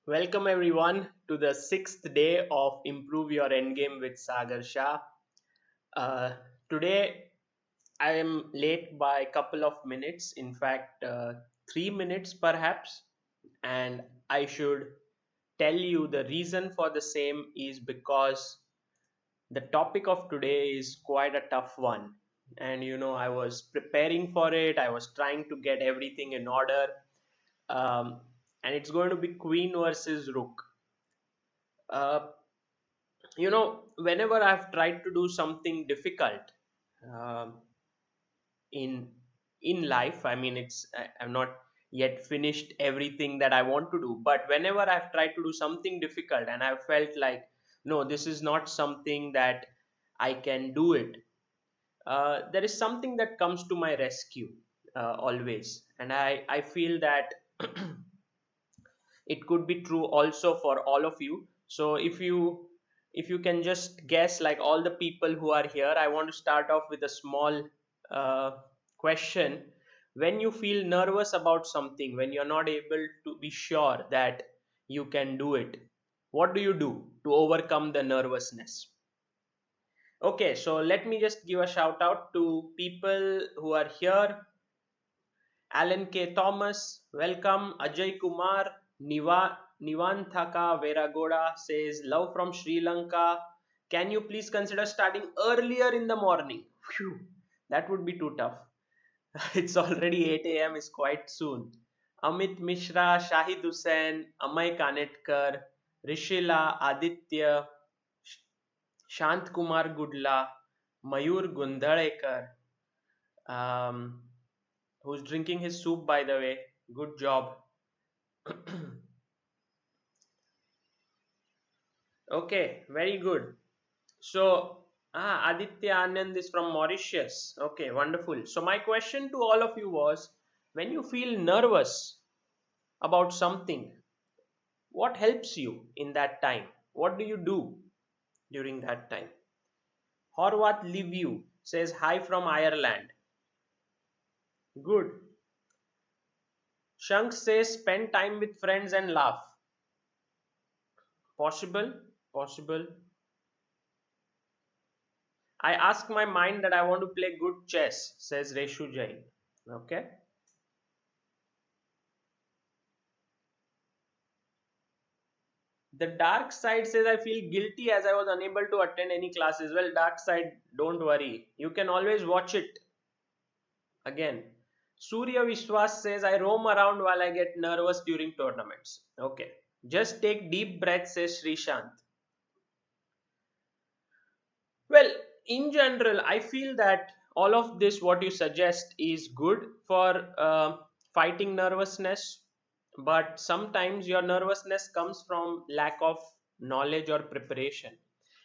Welcome everyone to the sixth day of Improve Your Endgame with Sagar Shah. Uh, Today I am late by a couple of minutes, in fact, 3 minutes perhaps, and I should tell you the reason for the same is because the topic of today is quite a tough one. And I was preparing for it, I was trying to get everything in order, um, and it's going to be Queen versus Rook. Uh, Whenever I've tried to do something difficult um in in life, I mean, I've not yet finished everything that I want to do, but whenever I've tried to do something difficult and I've felt like, no, this is not something that I can do it, there is something that comes to my rescue always, and I feel that it could be true also for all of you. So if you can just guess, like all the people who are here, I want to start off with a small uh, question. When you feel nervous about something, when you're not able to be sure that you can do it, what do you do to overcome the nervousness? Okay, so let me just give a shout out to people who are here. Alan K. Thomas, welcome. Ajay Kumar, Nivanthaka Veragoda says, love from Sri Lanka. Can you please consider starting earlier in the morning? Phew, that would be too tough. It's already 8 a.m. is quite soon. Amit Mishra, Shahid Hussain, Amay Kanetkar, Rishila, Aditya, Shant Kumar Gudla, Mayur Gundalekar, um, who's drinking his soup, by the way. Good job. Okay, very good. So, Aditya Anand is from Mauritius. Okay, wonderful. So, my question to all of you was, when you feel nervous about something, what helps you in that time? What do you do during that time? Horvath Liviu says, hi from Ireland. Good. Shank says, spend time with friends and laugh. Possible, possible. I ask my mind that I want to play good chess, says Reshu Jain. Okay. The dark side says, I feel guilty as I was unable to attend any classes. Well, dark side, don't worry. You can always watch it again. Surya Vishwas says, I roam around while I get nervous during tournaments. Okay. Just take deep breaths, says Srishant. Well, in general, I feel that all of this, what you suggest, is good for fighting nervousness, but sometimes your nervousness comes from lack of knowledge or preparation.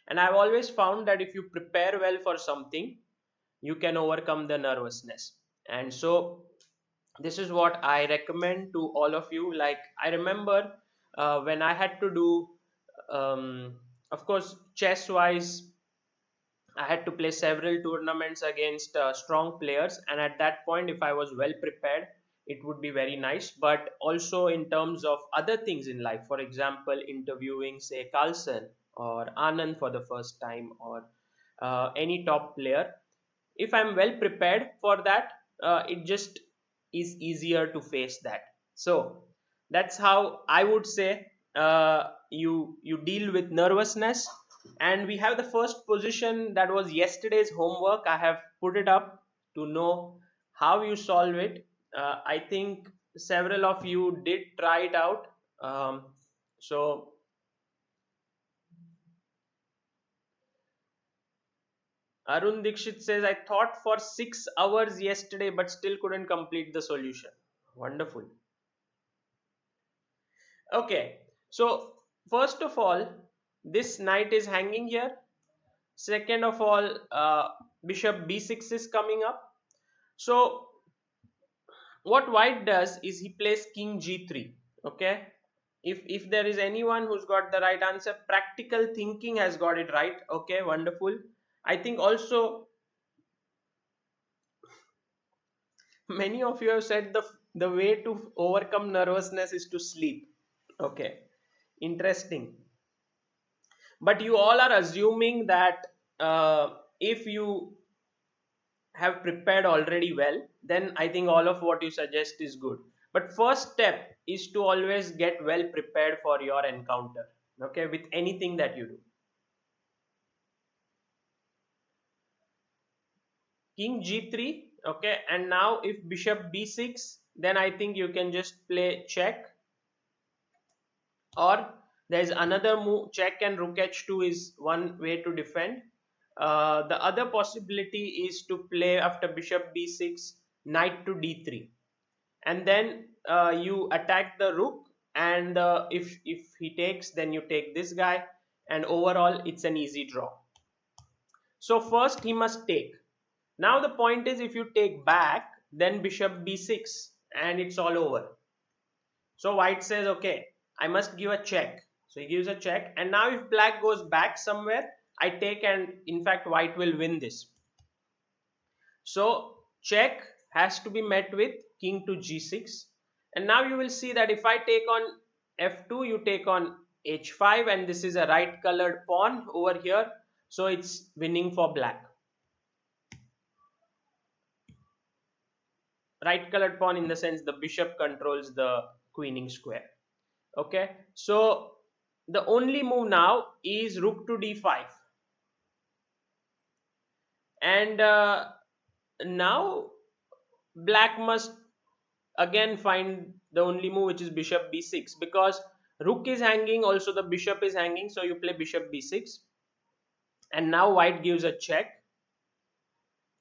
And I've always found that if you prepare well for something, you can overcome the nervousness. And so, this is what I recommend to all of you. Like, I remember when I had to do, of course, chess wise, I had to play several tournaments against strong players, and at that point, if I was well prepared, it would be very nice. But also in terms of other things in life, for example, interviewing, say, Carlson or Anand for the first time, or any top player, if I'm well prepared for that, it just is easier to face that. So that's how I would say you deal with nervousness. And we have the first position that was yesterday's homework. I have put it up to know how you solve it. I think several of you did try it out. So Arun Dikshit says, I thought for 6 hours yesterday but still couldn't complete the solution. Wonderful. Okay, so first of all, this knight is hanging here. Second of all, bishop b6 is coming up. So what white does is he plays king g3. Okay, if there is anyone who's got the right answer, practical thinking has got it right. Okay, wonderful. I think also many of you have said the way to overcome nervousness is to sleep. Okay, Interesting. But you all are assuming that if you have prepared already well, then I think all of what you suggest is good. But first step is to always get well prepared for your encounter, okay, with anything that you do. King g3, okay, and now if bishop b6, then I think you can just play check, or there's another move, check and rook h2 is one way to defend. The other possibility is to play after bishop b6 knight to d3, and then you attack the rook, and if he takes, then you take this guy, and overall it's an easy draw. So first he must take. Now the point is, if you take back, then bishop b6 and it's all over. So white says, okay, I must give a check. So he gives a check, and now if black goes back somewhere, I take, and in fact white will win this. So check has to be met with king to g6, and now you will see that if I take on f2, you take on h5, and this is a right colored pawn over here, so it's winning for black. Right colored pawn in the sense the bishop controls the queening square. Okay, so the only move now is rook to d5, and now black must again find the only move, which is bishop b6, because rook is hanging, also the bishop is hanging, so you play bishop b6, and now white gives a check.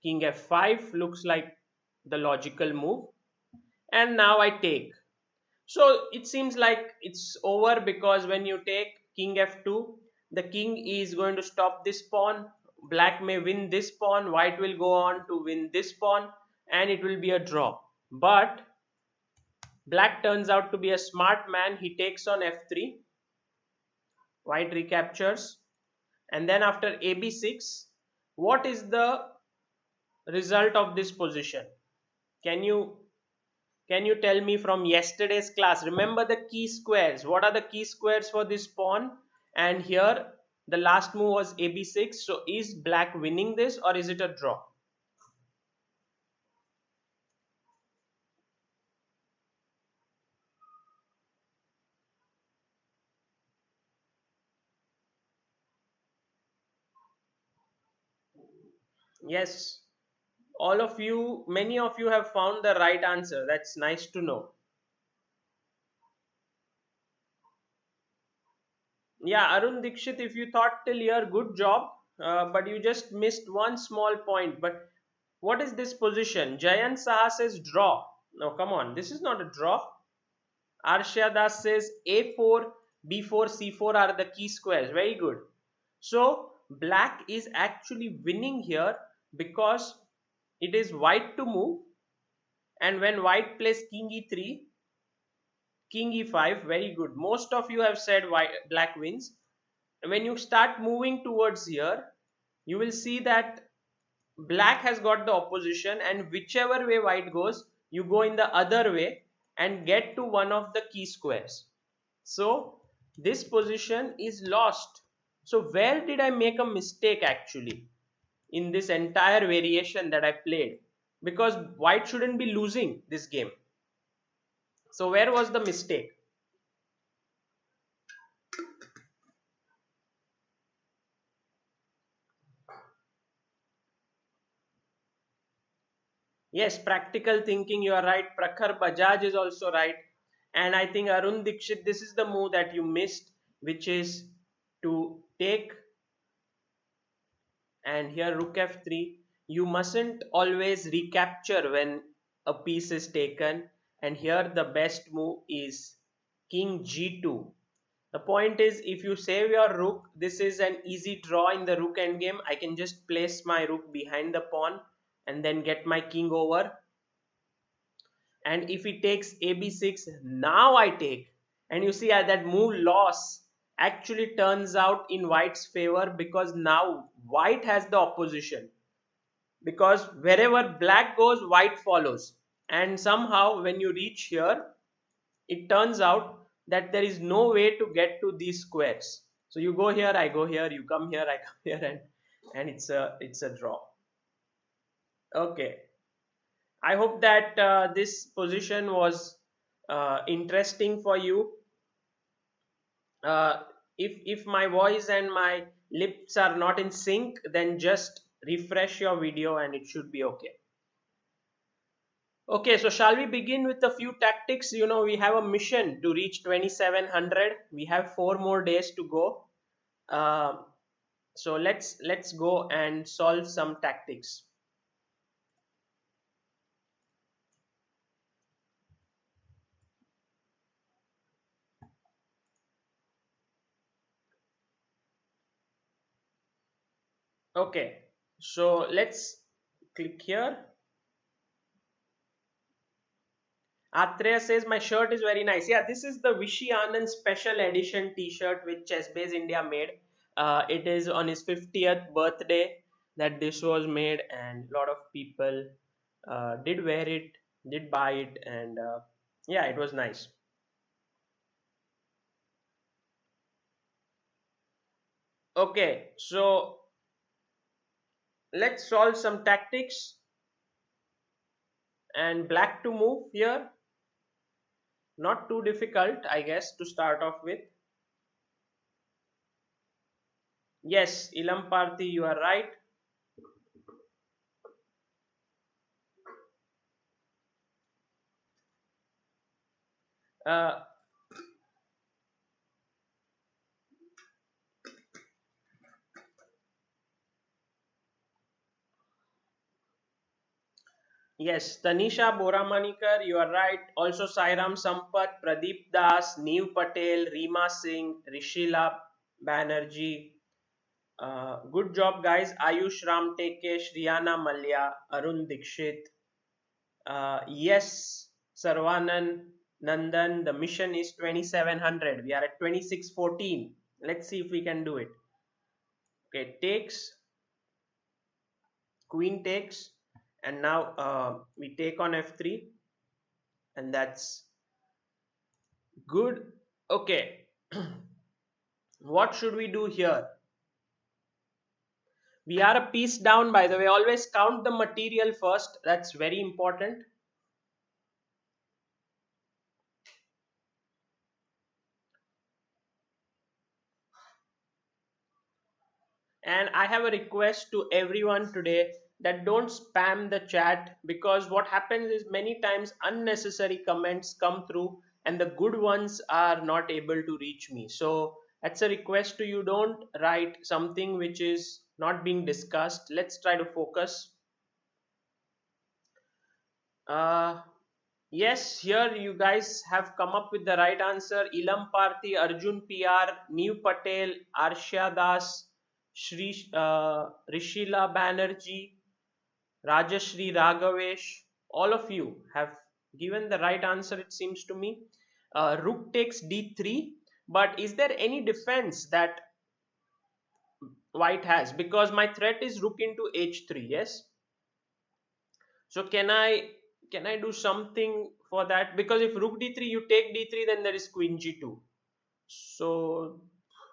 King f5 looks like the logical move, and now I take. So it seems like it's over, because when you take king f2, the king is going to stop this pawn, black may win this pawn, white will go on to win this pawn, and it will be a draw. But black turns out to be a smart man, he takes on f3, white recaptures, and then after ab6, what is the result of this position? Can you Can you tell me from yesterday's class? Remember the key squares. What are the key squares for this pawn? And here the last move was AB6. So is black winning this, or is it a draw? Yes. All of you, many of you have found the right answer. That's nice to know. Yeah, Arun Dikshit, if you thought till here, good job. But you just missed one small point. But what is this position? Jayant Saha says draw. No, come on. This is not a draw. Arshia Das says A4, B4, C4 are the key squares. Very good. So black is actually winning here, because it is white to move, and when white plays king e3, king e5, very good. Most of you have said black wins. When you start moving towards here, you will see that black has got the opposition, and whichever way white goes, you go in the other way and get to one of the key squares. So this position is lost. So where did I make a mistake actually in this entire variation that I played? Because white shouldn't be losing this game. So where was the mistake? Yes, practical thinking, you are right. Prakhar Bajaj is also right. And I think Arun Dikshit, this is the move that you missed, which is to take, and here rook f3. You mustn't always recapture when a piece is taken, and here the best move is king g2. The point is, if you save your rook, this is an easy draw in the rook endgame. I can just place my rook behind the pawn and then get my king over, and if he takes ab6, now I take, and you see that move loss actually turns out in white's favor, because now white has the opposition, because wherever black goes, white follows, and somehow when you reach here, it turns out that there is no way to get to these squares. So you go here, I go here, you come here, I come here, and it's a draw. Okay, I hope that this position was interesting for you. uh, if my voice and my lips are not in sync, then just refresh your video and it should be okay. Okay, so shall we begin with a few tactics? We have a mission to reach 2700. We have 4 more days to go. uh, so let's go and solve some tactics. Okay, so let's click here. Atreya says my shirt is very nice. Yeah, this is the Vishy Anand special edition T-shirt which Chessbase India made. It is on his 50th birthday that this was made, and a lot of people did wear it, did buy it, and yeah, it was nice. Okay, so let's solve some tactics. And black to move here. Not too difficult, I guess, to start off with. Yes, Ilam Parthi, you are right. Uh, yes, Tanisha Boramanikar, you are right. Also, Sairam Sampath, Pradeep Das, Neev Patel, Reema Singh, Rishila Banerjee. Good job, guys. Ayush Ramteke, Shriyana Malya, Arun Dikshit. Yes, Sarvanan Nandan, the mission is 2700. We are at 2614. Let's see if we can do it. Okay, takes, queen takes, and now we take on f3, and that's good. Okay, what should we do here? We are a piece down, by the way. Always count the material first. That's very important. And I have a request to everyone today that don't spam the chat, because what happens is many times unnecessary comments come through and the good ones are not able to reach me. So that's a request to you. Don't write something which is not being discussed. Let's try to focus. Uh, yes, here you guys have come up with the right answer. Ilam Parthi, Arjun PR, Neev Patel, Arshya Das, Rishila Banerjee, Rajashri Raghavesh, all of you have given the right answer, it seems to me. Rook takes d3, but is there any defense that white has? Because my threat is rook into h3, yes? So can I do something for that? Because if rook d3, you take d3, then there is queen g2. So,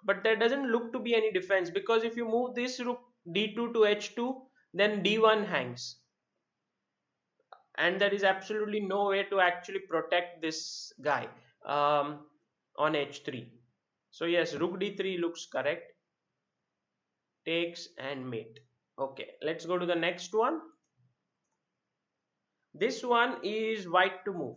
but there doesn't look to be any defense, because if you move this rook d2 to h2, then d1 hangs, and there is absolutely no way to actually protect this guy um, on h3. So yes, rook d3 looks correct. Takes and mate. Okay, let's go to the next one. This one is white to move.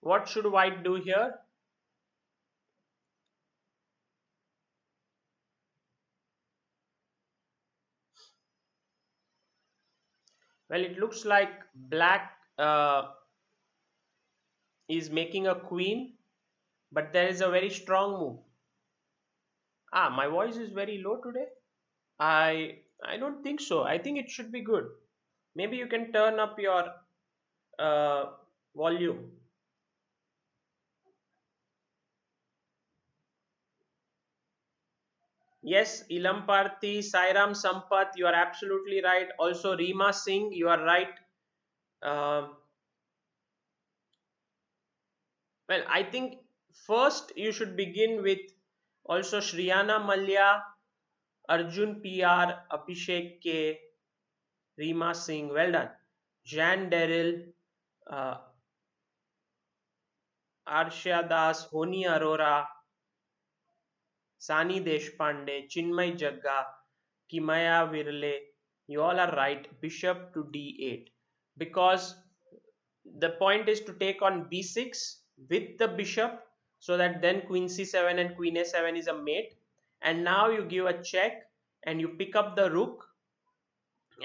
What should white do here? Well, it looks like black is making a queen, but there is a very strong move. My voice is very low today. I don't think so. I think it should be good. Maybe you can turn up your uh, volume. Yes, Ilam Parthi, Sairam Sampath, you are absolutely right. Also, Reema Singh, you are right. Um well, I think first you should begin with also Shriyana Malya, Arjun PR, Abhishek K, Reema Singh, well done. Jan Derrill, uh, Arshia Das, Honi Arora, Sani Deshpande, Chinmay Jagga, Kimaya Virle, you all are right. Bishop to d8, because the point is to take on b6 with the bishop, so that then queen c7 and queen a7 is a mate. And now you give a check and you pick up the rook.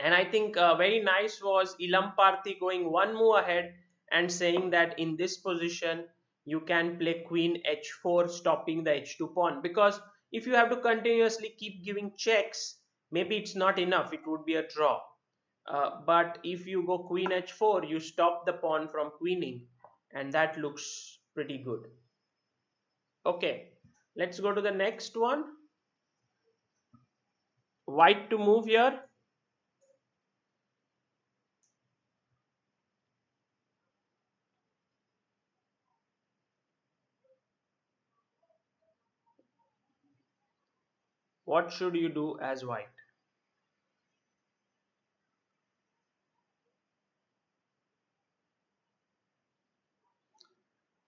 And I think very nice was Ilam Parthi going one move ahead and saying that in this position you can play queen h4, stopping the h2 pawn. Because if you have to continuously keep giving checks, maybe it's not enough, it would be a draw. But if you go queen h4, you stop the pawn from queening, and that looks pretty good. Okay, let's go to the next one. White to move here. What should you do as white?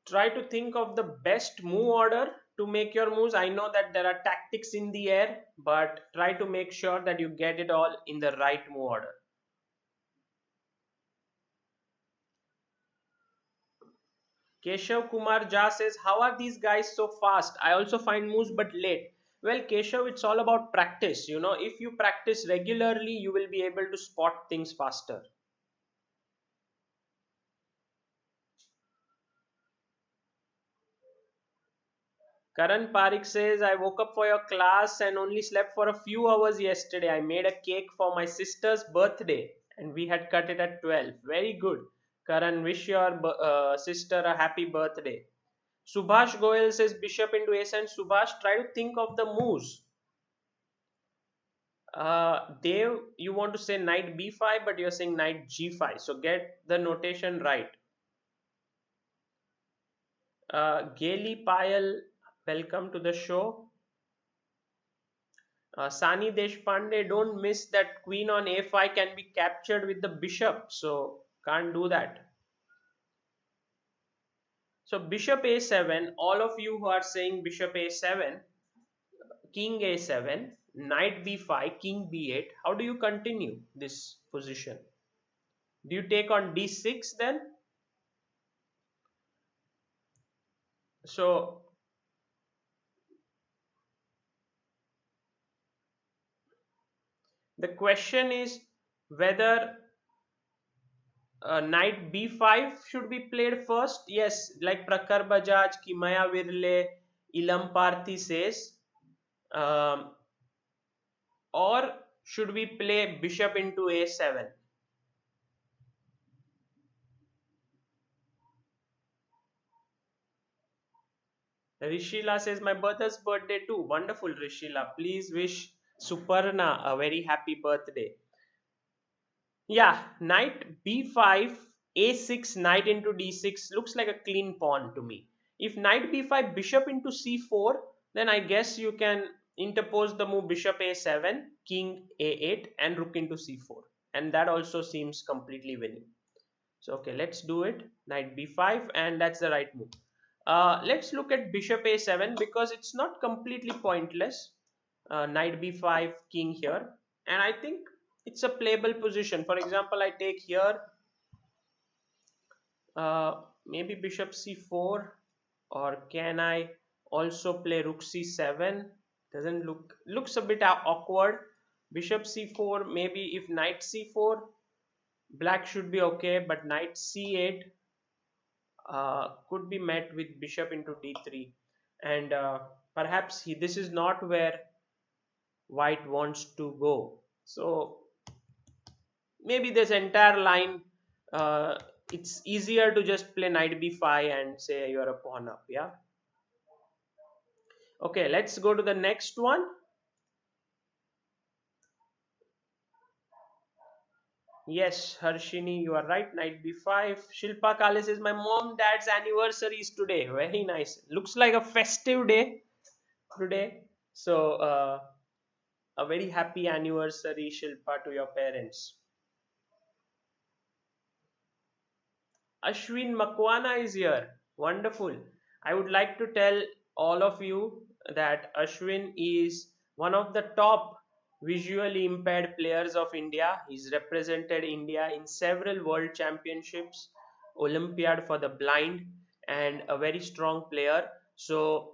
Try to think of the best move order to make your moves. I know that there are tactics in the air, but try to make sure that you get it all in the right move order. Keshav Kumar Jha says, how are these guys so fast? I also find moves but late. Well, Keshav, it's all about practice. If you practice regularly, you will be able to spot things faster. Karan Parik says, I woke up for your class and only slept for a few hours yesterday. I made a cake for my sister's birthday and we had cut it at 12. Very good. Karan, wish your sister a happy birthday. Subhash Goyal says, Bishop into ace, and Subhash, try to think of the moves. Dev, you want to say knight b5, but you're saying knight g5. So get the notation right. Gaily Payal, welcome to the show. Sani Deshpande, don't miss that queen on a5 can be captured with the bishop, so can't do that. So bishop a7, all of you who are saying bishop a7, king a7, knight b5, king b8, how do you continue this position? Do you take on d6 then? So the question is whether knight b5 should be played first. Yes, like Prakhar Bajaj, Kimaya Virle, Ilam Parthi says, um, or should we play bishop into a7? Rishila says, my brother's birthday too. Wonderful, Rishila. Please wish Suparna a very happy birthday. Yeah, knight b5, a6, knight into d6 looks like a clean pawn to me. If knight b5, bishop into c4, then I guess you can interpose the move bishop a7, king a8, and rook into c4. And that also seems completely winning. So, okay, let's do it. Knight b5, and that's the right move. Let's look at bishop a7 because it's not completely pointless. Knight b5, king here, and I think it's a playable position. For example, I take here maybe bishop c4, or can I also play rook c7? Doesn't looks a bit awkward. Bishop c4, maybe if knight c4, black should be okay, but knight c8 could be met with bishop into d3, and perhaps this is not where white wants to go. So maybe this entire line, uh, it's easier to just play knight b5 and say you're a pawn up. Yeah. Okay, let's go to the next one. Yes, Harshini, you are right. Knight b5. Shilpa Kalis is my mom dad's anniversary is today. Very nice. Looks like a festive day today. So, a very happy anniversary, Shilpa, to your parents. Ashwin Makwana is here. Wonderful. I would like to tell all of you that Ashwin is one of the top visually impaired players of India. He's represented India in several world championships, Olympiad for the blind, and a very strong player. So,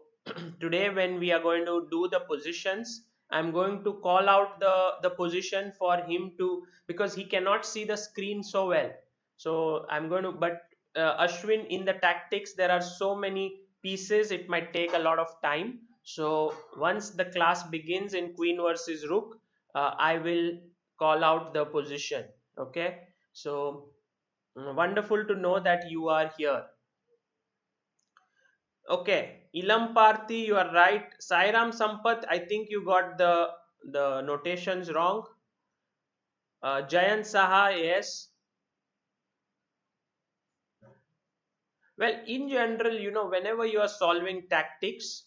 today, when we are going to do the positions, I'm going to call out the position for him to, because he cannot see the screen so well. So I'm going to, but Ashwin, in the tactics there are so many pieces, it might take a lot of time. So once the class begins in queen versus rook, I will call out the position. Okay, so wonderful to know that you are here. Okay, Ilam Parthi, you are right. Sairam Sampath, I think you got the notations wrong. Jayant Saha, yes. Well, in general, whenever you are solving tactics,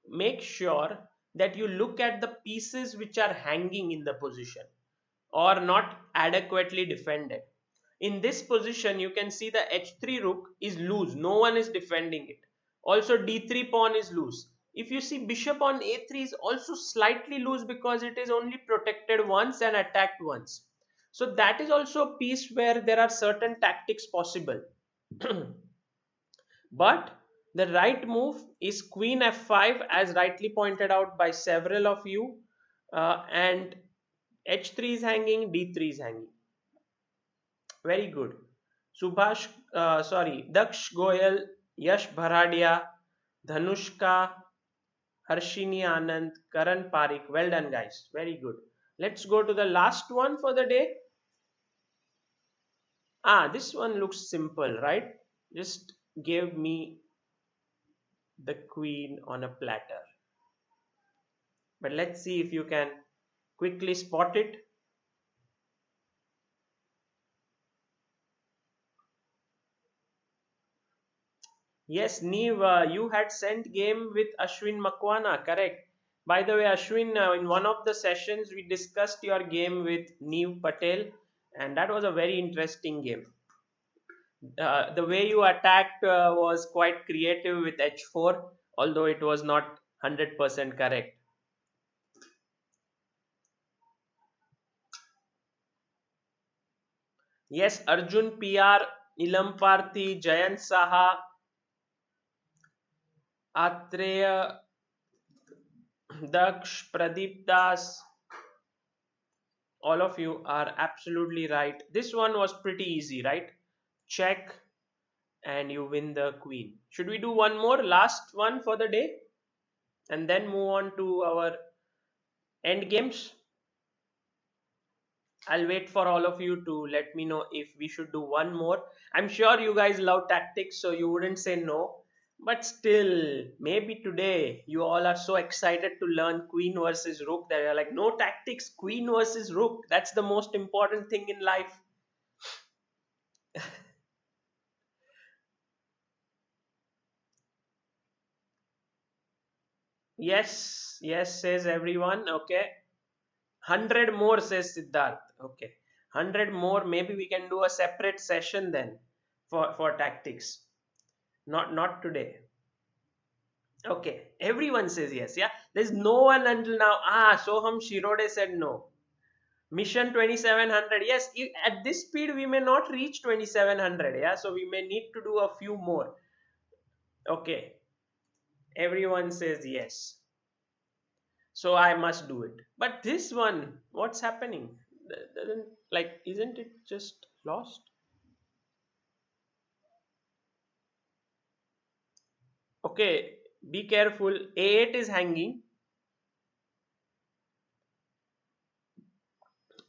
make sure that you look at the pieces which are hanging in the position or not adequately defended. In this position, you can see the h3 rook is loose. No one is defending it. Also, d3 pawn is loose. If you see bishop on a3 is also slightly loose because it is only protected once and attacked once. So that is also a piece where there are certain tactics possible. But the right move is queen f5, as rightly pointed out by several of you, and h3 is hanging, d3 is hanging. Very good. Daksh Goyal, Yash Bharadia, Dhanushka, Harshini Anand, Karan Parik. Well done, guys. Very good. Let's go to the last one for the day. This one looks simple, right? Just give me the queen on a platter. But let's see if you can quickly spot it. Yes, Neve, you had sent game with Ashwin Makwana, correct? By the way, Ashwin, in one of the sessions we discussed your game with Neve Patel, and that was a very interesting game. The way you attacked was quite creative with h4, although it was not 100% correct. Yes, Arjun PR, Ilam Parthi, Jayant Saha, Atreya, Daksh, Pradeep Das, all of you are absolutely right. This one was pretty easy, right? Check and you win the queen. Should we do one more, last one for the day, and then move on to our end games? I'll wait for all of you to let me know if we should do one more. I'm sure you guys love tactics, so you wouldn't say no. But still, maybe today you all are so excited to learn queen versus rook that you're like, no tactics, queen versus rook. That's the most important thing in life. Yes, yes, says everyone. Okay. 100 more, says Siddharth. Okay. 100 more. Maybe we can do a separate session then for tactics. Not today. Okay, everyone says yes. Yeah, there's no one until now. Soham Shirode said no. Mission 2700. Yes, at this speed we may not reach 2700. Yeah, so we may need to do a few more. Okay, everyone says yes. So I must do it. But this one, what's happening? Doesn't, like, isn't it just lost? Okay, be careful. A8 is hanging.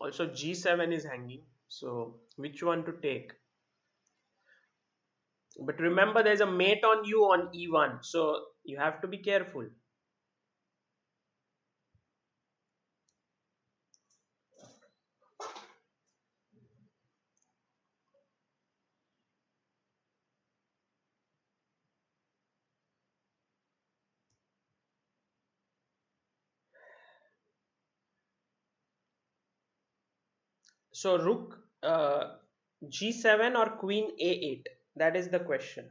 Also G7 is hanging. So which one to take? But remember, there's a mate on you on E1, so you have to be careful. So rook g7 or queen a8, that is the question.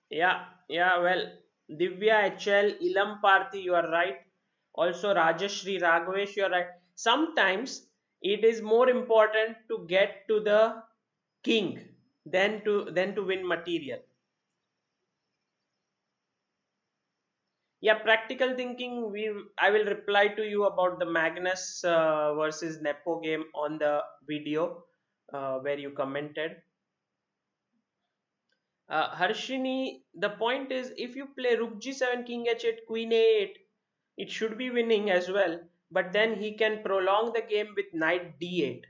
Yeah, well, Divya HL, Ilam Parthi, you are right. Also Rajashri Raghavesh, you are right. Sometimes it is more important to get to the king than to win material. Yeah, practical thinking. I will reply to you about the Magnus versus Nepo game on the video where you commented. Harshini, the point is if you play Rook G7, King H8, Queen A8, it should be winning as well. But then he can prolong the game with Knight D8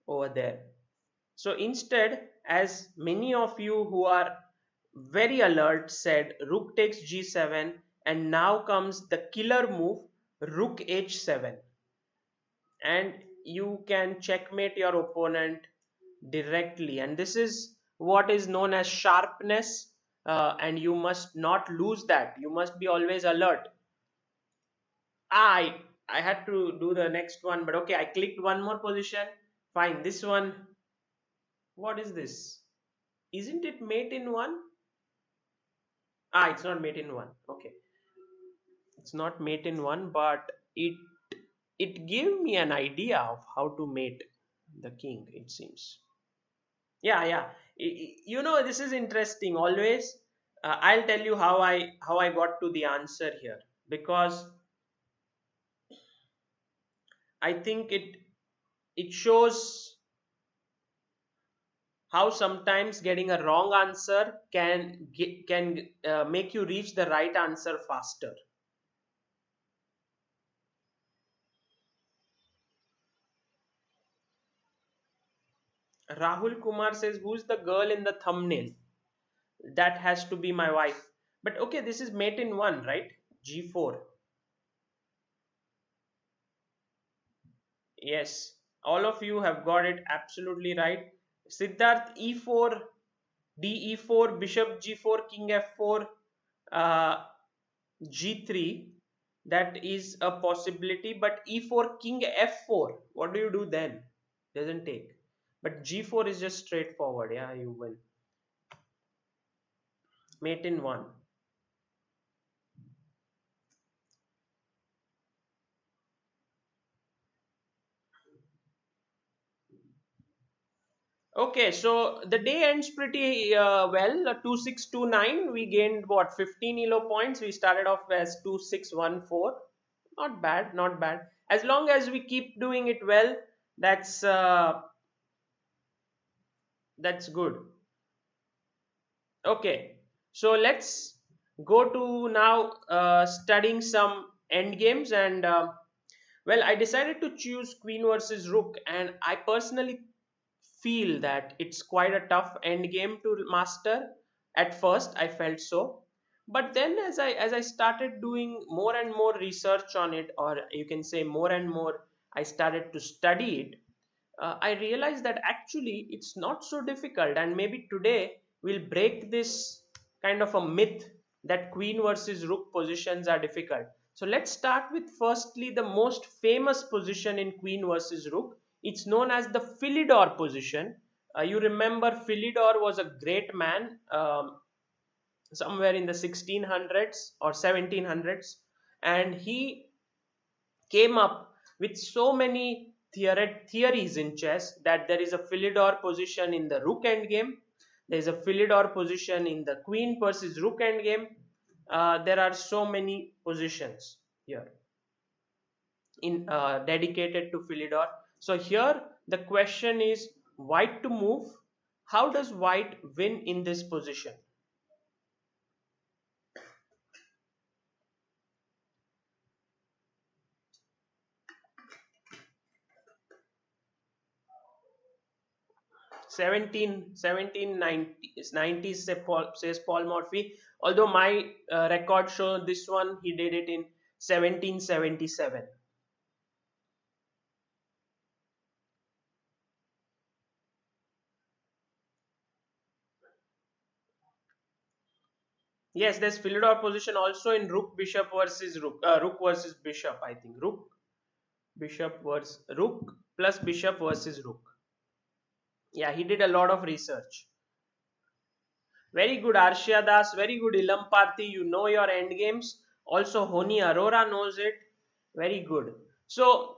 over there. So instead, as many of you who are very alert said, Rook takes G7, and now comes the killer move, Rook H7, and you can checkmate your opponent directly. And this is what is known as sharpness, and you must not lose that. You must be always alert. I had to do the next one, but okay, I clicked one more position. Fine, this one. What is this? Isn't it mate in one? It's not mate in one. Okay, it's not mate in one, but it gave me an idea of how to mate the king. It seems. Yeah. This is interesting. Always, I'll tell you how I got to the answer here, because I think it shows how sometimes getting a wrong answer can make you reach the right answer faster. Rahul Kumar says, "Who's the girl in the thumbnail?" That has to be my wife. But okay, this is mate in one, right? G4. Yes, all of you have got it absolutely right. Siddharth E4, D E4, Bishop G4, King F4, uh, G3. That is a possibility. But E4, King F4. What do you do then? Doesn't take. But G4 is just straightforward. Yeah, you win. Mate in one. Okay, so the day ends pretty well. 2629. We gained what, 15 elo points. We started off as 2614. Not bad, not bad. As long as we keep doing it well, that's good. Okay, so let's go to now studying some end games. And well, I decided to choose Queen versus Rook, and I personally feel that it's quite a tough end game to master. At first I felt so, but then as I started doing more and more research on it, or you can say more and more I started to study it, I realized that actually it's not so difficult. And maybe today we'll break this kind of a myth that queen versus rook positions are difficult. So let's start with firstly the most famous position in queen versus rook. It's known as the Philidor position. You remember Philidor was a great man, somewhere in the 1600s or 1700s, and he came up with so many theories in chess that there is a Philidor position in the rook endgame, there is a Philidor position in the queen versus rook endgame. There are so many positions here in dedicated to Philidor. So here the question is white to move. How does white win in this position? 1790s says Paul Morphy. Although my record show this one, he did it in 1777. Yes, there's Philidor position also in rook bishop versus rook, rook versus bishop. I think rook bishop versus rook plus bishop versus rook. Yeah, he did a lot of research. Very good, Arshia Das. Very good, Ilam Parthi. You know your end games. Also, Honi Arora knows it. Very good. So,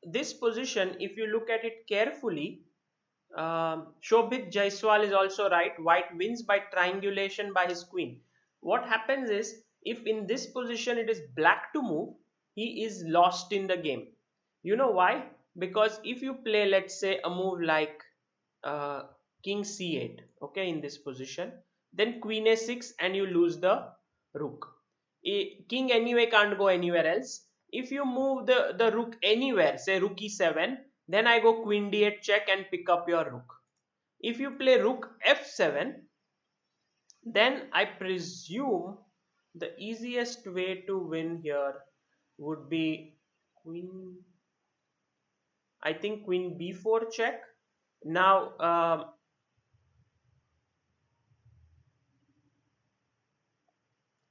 this position, if you look at it carefully, Shobhit Jaiswal is also right. White wins by triangulation by his queen. What happens is, if in this position it is black to move, he is lost in the game. You know why? Because if you play, let's say, a move like uh, king c8, okay, in this position, then queen a6 and you lose the rook. King anyway can't go anywhere else. If you move the rook anywhere, say rook e7, then I go queen d8 check and pick up your rook. If you play rook f7, then I presume the easiest way to win here would be queen, I think queen b4 check. Now,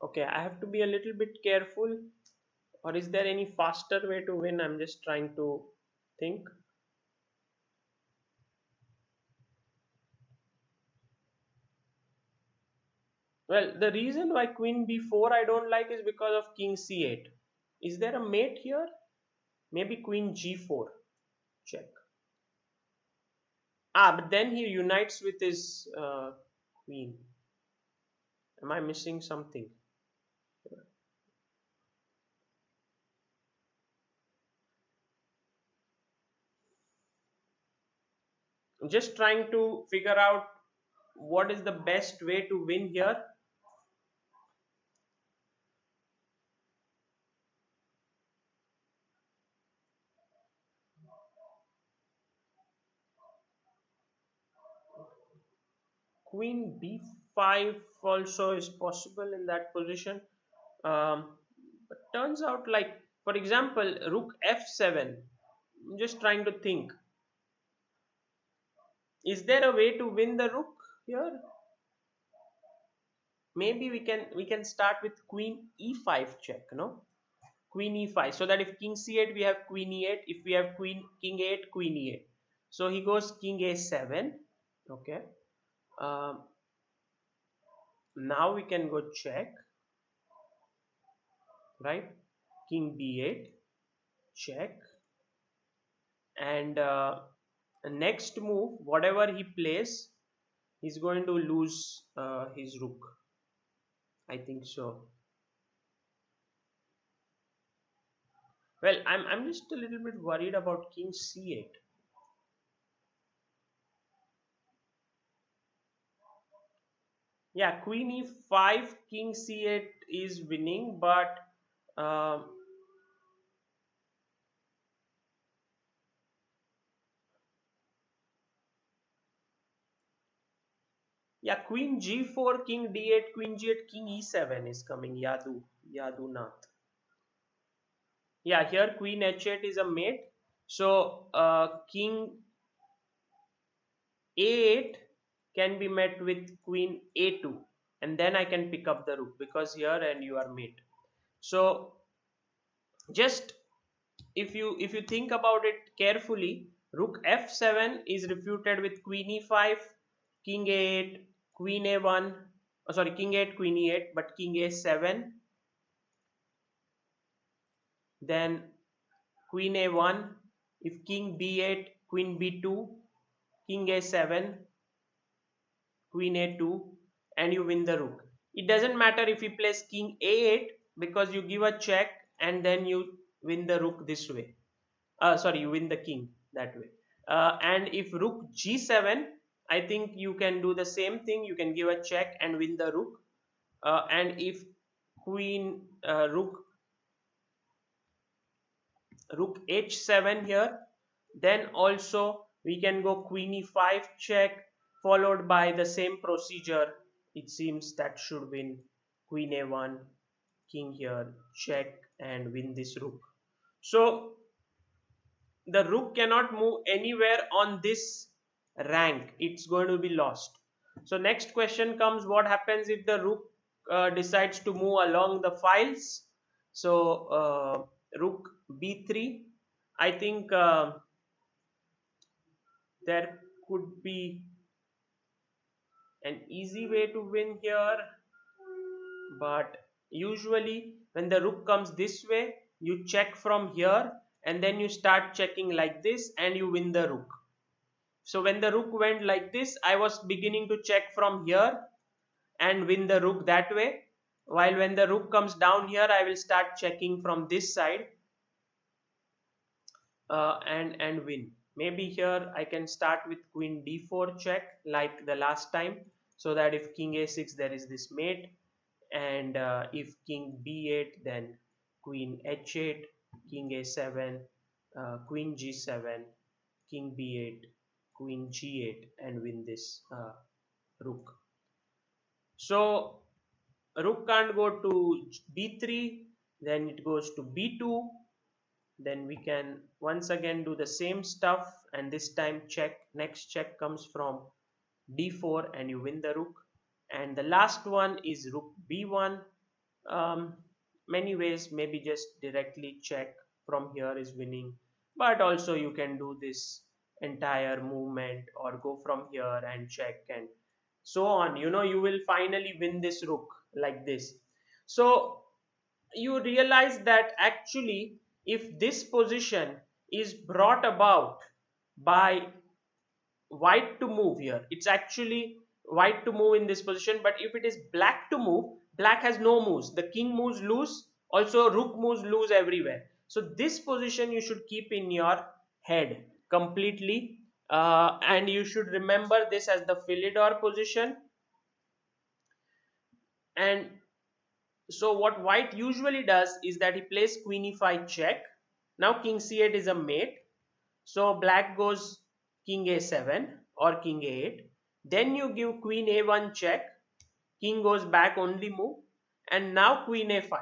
okay, I have to be a little bit careful. Or is there any faster way to win? I'm just trying to think. Well, the reason why queen b4 I don't like is because of king c8. Is there a mate here? Maybe queen g4 check. Ah, but then he unites with his queen. Am I missing something? I'm just trying to figure out what is the best way to win here. Queen b5 also is possible in that position. But turns out, like, for example, rook f7. I'm just trying to think. Is there a way to win the rook here? Maybe we can start with queen e5 check, no? Queen e5. So that if king c8, we have queen e8. If we have queen king 8, queen e8. So he goes king a7. Okay. Um, Now we can go check, right? King b8 check, and next move, whatever he plays, he's going to lose his rook. I think so. Well, I'm just a little bit worried about king c8. Yeah, queen e5, king c8 is winning, but um, yeah, queen g4, king d8, queen g8, king e7 is coming. Yadu Nath. Yeah, here queen h8 is a mate. So king a8 can be met with queen a2, and then I can pick up the rook because here and you are mate. So just if you think about it carefully, rook f7 is refuted with queen e5, king a8, queen a1, oh, sorry, king 8, queen e8, but king a7, then queen a1, if king b8, queen b2, king a7, queen a2, and you win the rook. It doesn't matter if he plays king a8 because you give a check and then you win the rook this way. Sorry, you win the king that way. And if rook g7, I think you can do the same thing. You can give a check and win the rook. And if queen rook h7 here, then also we can go queen e5 check, followed by the same procedure. It seems that should win queen a1, king here check, and win this rook. So the rook cannot move anywhere on this rank. It's going to be lost. So next question comes, what happens if the rook decides to move along the files. So rook b3. I think there could be an easy way to win here, but usually when the rook comes this way, you check from here and then you start checking like this and you win the rook. So when the rook went like this, I was beginning to check from here and win the rook that way, while when the rook comes down here, I will start checking from this side and win. Maybe here I can start with queen d4 check like the last time, so that if king a6 there is this mate, and if king b8 then queen h8, king a7, queen g7, king b8, queen g8, and win this rook. So rook can't go to b3, then it goes to b2, then we can once again do the same stuff, and this time check. Next check comes from d4 and you win the rook. And the last one is rook b1. um, Many ways, maybe just directly check from here is winning, but also you can do this entire movement or go from here and check and so on. You will finally win this rook like this. So you realize that actually if this position is brought about by white to move here, it's actually white to move in this position. But if it is black to move, black has no moves. The king moves lose, also rook moves lose everywhere. So this position you should keep in your head completely, and you should remember this as the Philidor position. And so what white usually does is that he plays queen e5 check. Now king c8 is a mate, so black goes king a7 or king a8. Then you give queen a1 check, king goes back only move, and now queen a5.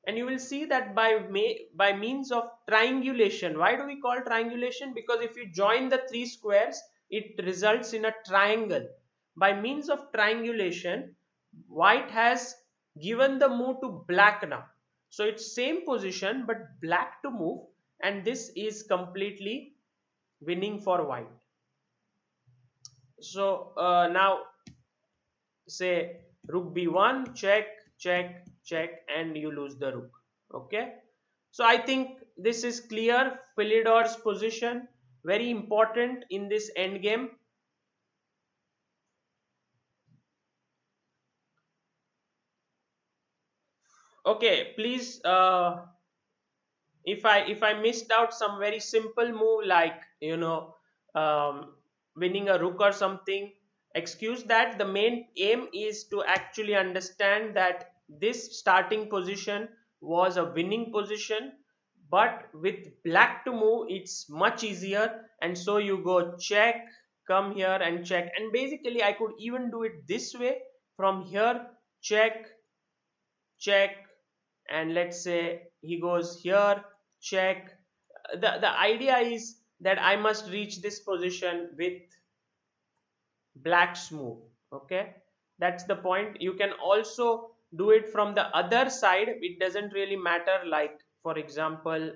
And you will see that by means of triangulation. Why do we call triangulation? Because if you join the three squares, it results in a triangle. By means of triangulation, white has given the move to black now. So it's same position but black to move, and this is completely winning for white. So now say rook b1 check, check, check, and you lose the rook. Okay, so I think this is clear. Philidor's position, very important in this end game. Okay, please, if I missed out some very simple move, like um, winning a rook or something, excuse that. The main aim is to actually understand that this starting position was a winning position, but with black to move it's much easier, and so you go check, come here and check. And basically I could even do it this way, from here check, check, and let's say he goes here check. The idea is that I must reach this position with black's move. Okay, that's the point. You can also do it from the other side, it doesn't really matter. Like for example,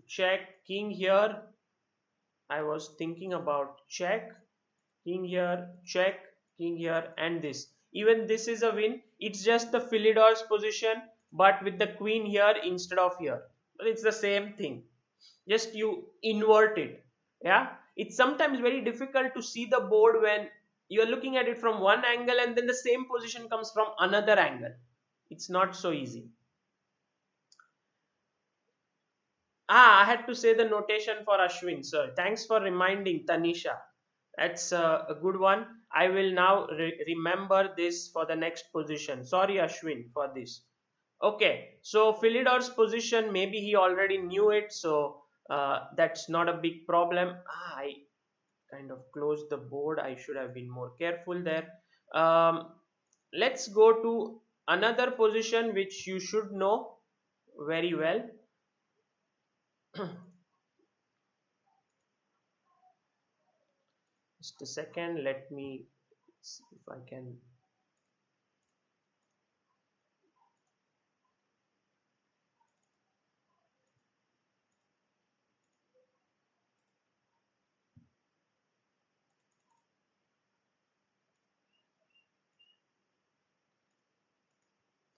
check king here. I was thinking about check king here, check king here, and this, even this is a win. It's just the Philidor's position, but with the queen here instead of here. But it's the same thing, just you invert it. Yeah, it's sometimes very difficult to see the board when you're looking at it from one angle and then the same position comes from another angle. It's not so easy. I had to say the notation for Ashwin, sir. Thanks for reminding, Tanisha. That's a good one. I will now remember this for the next position. Sorry, Ashwin, for this. Okay, so Philidor's position, maybe he already knew it, so that's not a big problem. I kind of closed the board. I should have been more careful there. Um, let's go to another position which you should know very well. Just a second, let me See if I can.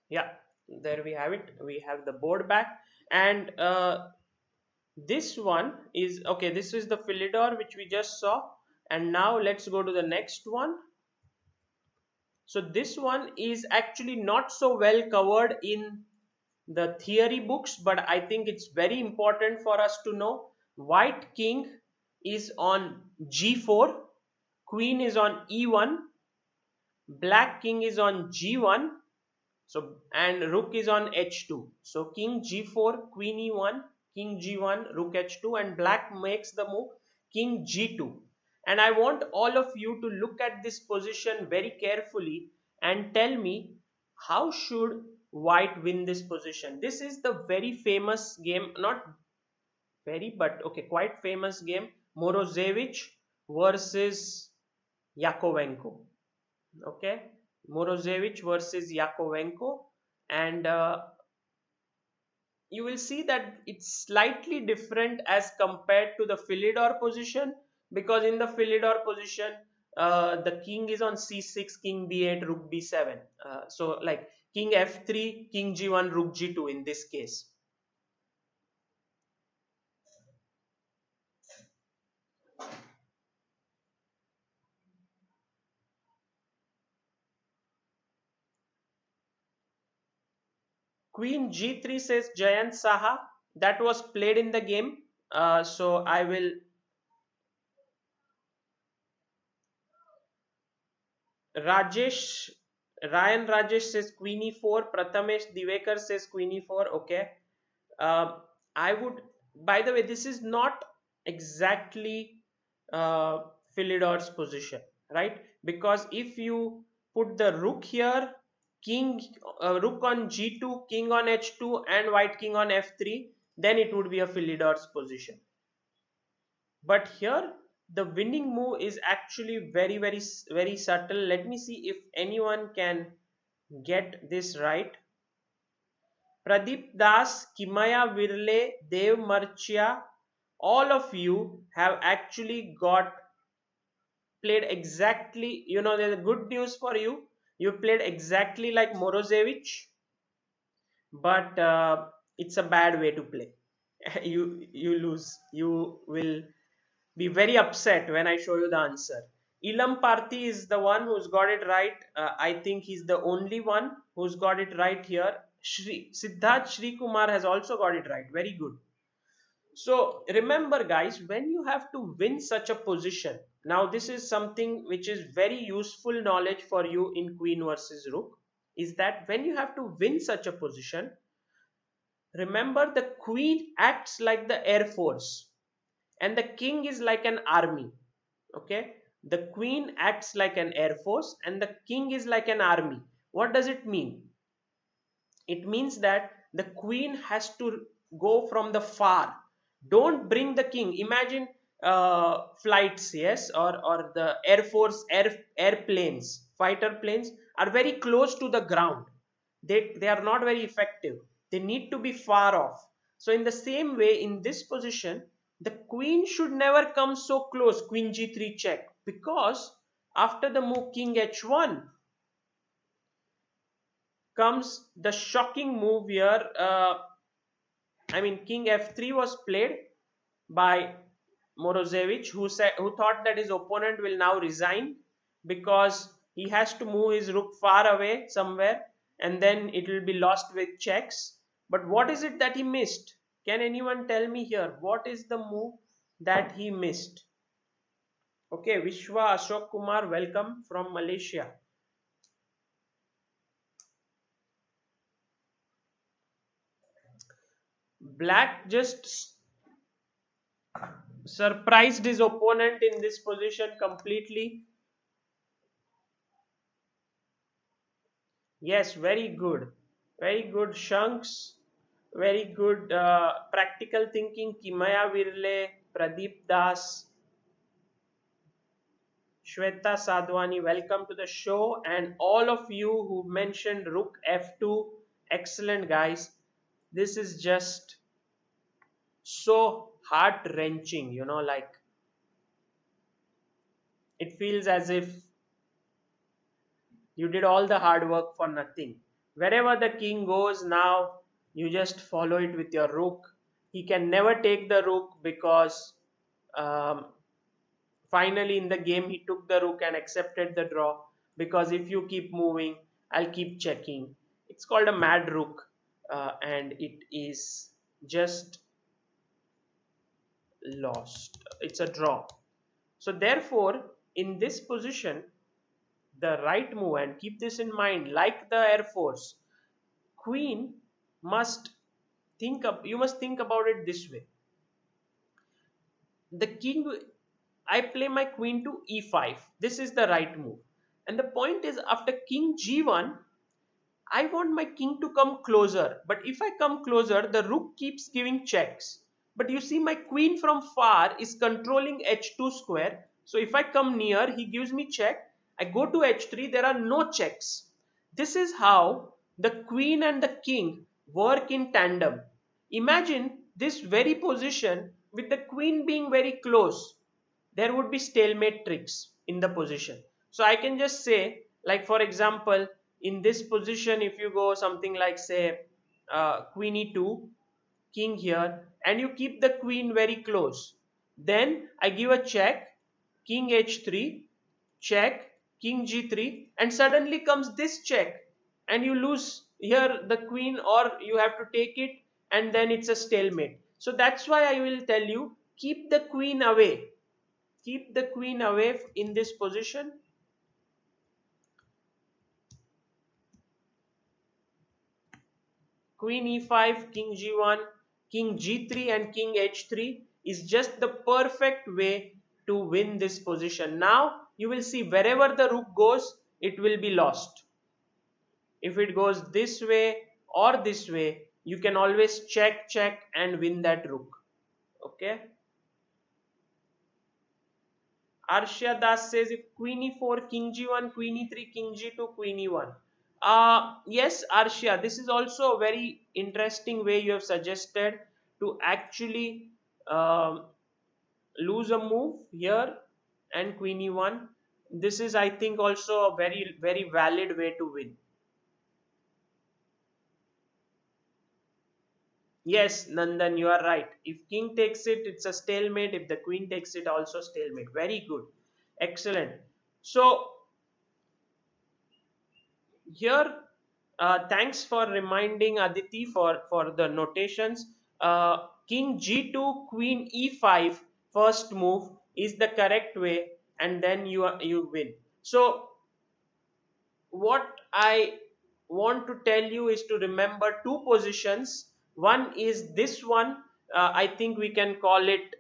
Yeah, there we have it. We have the board back, and this one is okay. This is the Philidor which we just saw, and now let's go to the next one. So this one is actually not so well covered in the theory books, but I think it's very important for us to know. White king is on g4, queen is on e1, black king is on g1, so and rook is on h2. So king g4, queen e1, king g1, rook h2, and black makes the move king g2. And I want all of you to look at this position very carefully and tell me how should white win this position. This is the very famous game, not very but okay, quite famous game, Morozevich versus Yakovenko. Okay, Morozevich versus Yakovenko, and you will see that it's slightly different as compared to the Philidor position, because in the Philidor position the king is on c6, king b8, rook b7. So like king f3, king g1, rook g2 in this case. Queen g3 says Jayant Saha. That was played in the game. So I will. Rajesh, Ryan Rajesh says Queen e4. Prathamesh Divekar says Queen e4. Okay. I would. By the way, this is not exactly uh, Philidor's position, right? Because if you put the rook here, king, rook on g2, king on h2, and white king on f3, then it would be a Philidor's position. But here the winning move is actually very subtle. Let me see if anyone can get this right. Pradeep Das, Kimaya Virle, Dev Marchia, all of you have actually got played exactly, there's a good news for you. You played exactly like Morozevich, but it's a bad way to play. You lose. You will be very upset when I show you the answer. Ilam Parthi is the one who's got it right. I think he's the only one who's got it right here. Siddharth Shri Kumar has also got it right. Very good. So remember, guys, when you have to win such a position, now this is something which is very useful knowledge for you in Queen versus Rook, is that when you have to win such a position, remember the Queen acts like the Air Force and the king is like an army. Okay, the queen acts like an air force and the king is like an army. What does it mean? It means that the queen has to go from the far. Don't bring the king. Imagine flights, yes, or the air force airplanes, fighter planes are very close to the ground. They are not very effective. They need to be far off. So in the same way, in this position, the queen should never come so close. Queen g3 check, because after the move king h1 comes the shocking move here. I mean, king f3 was played by Morozevich, who thought that his opponent will now resign because he has to move his rook far away somewhere, and then it will be lost with checks. But what is it that he missed? Can anyone tell me here? What is the move that he missed? Okay, Vishwa Ashok Kumar, welcome from Malaysia. Black just surprised his opponent in this position completely. Yes, very good. Very good, Shanks. Very good practical thinking. Kimaya Virle, Pradeep Das, Shweta Sadhwani, welcome to the show. And all of you who mentioned Rook F2, excellent guys. This is just so heart wrenching, like it feels as if you did all the hard work for nothing. Wherever the king goes now, you just follow it with your rook. He can never take the rook because um, finally in the game he took the rook and accepted the draw. Because if you keep moving, I'll keep checking. It's called a mad rook, and it is just lost. It's a draw. So therefore, in this position, the right move, and keep this in mind, like the Air Force, queen must you must think about it this way. The king, I play my queen to e5. This is the right move. And the point is, after king g1, I want my king to come closer, but if I come closer, the rook keeps giving checks. But you see, my queen from far is controlling h2 square. So if I come near, he gives me check. I go to h3, there are no checks. This is how the queen and the king work in tandem. Imagine this very position with the queen being very close. There would be stalemate tricks in the position. So I can just say, like for example, in this position, if you go something like say queen e2, king here, and you keep the queen very close, then I give a check, king h3, check, king g3, and suddenly comes this check, and you lose here the queen, or you have to take it, and then it's a stalemate. So that's why I will tell you, keep the queen away. Keep the queen away in this position. Queen e5, king g1, king g3 and king h3 is just the perfect way to win this position. Now you will see wherever the rook goes, it will be lost. If it goes this way or this way, you can always check and win that rook. Okay. Arshia Das says, if queen e4, king g1, queen e3, king g2, queen e1. Yes, Arshia, this is also a very interesting way you have suggested to actually um, lose a move here and queen e1. This is, I think, also a very, very valid way to win. Yes, Nandan, you are right. If king takes it, it's a stalemate. If the queen takes it, also stalemate. Very good. Excellent. So here, thanks for reminding Aditi for the notations. King g2, queen e5, first move is the correct way, and then you win. So what I want to tell you is to remember two positions. One is this one. I think we can call it,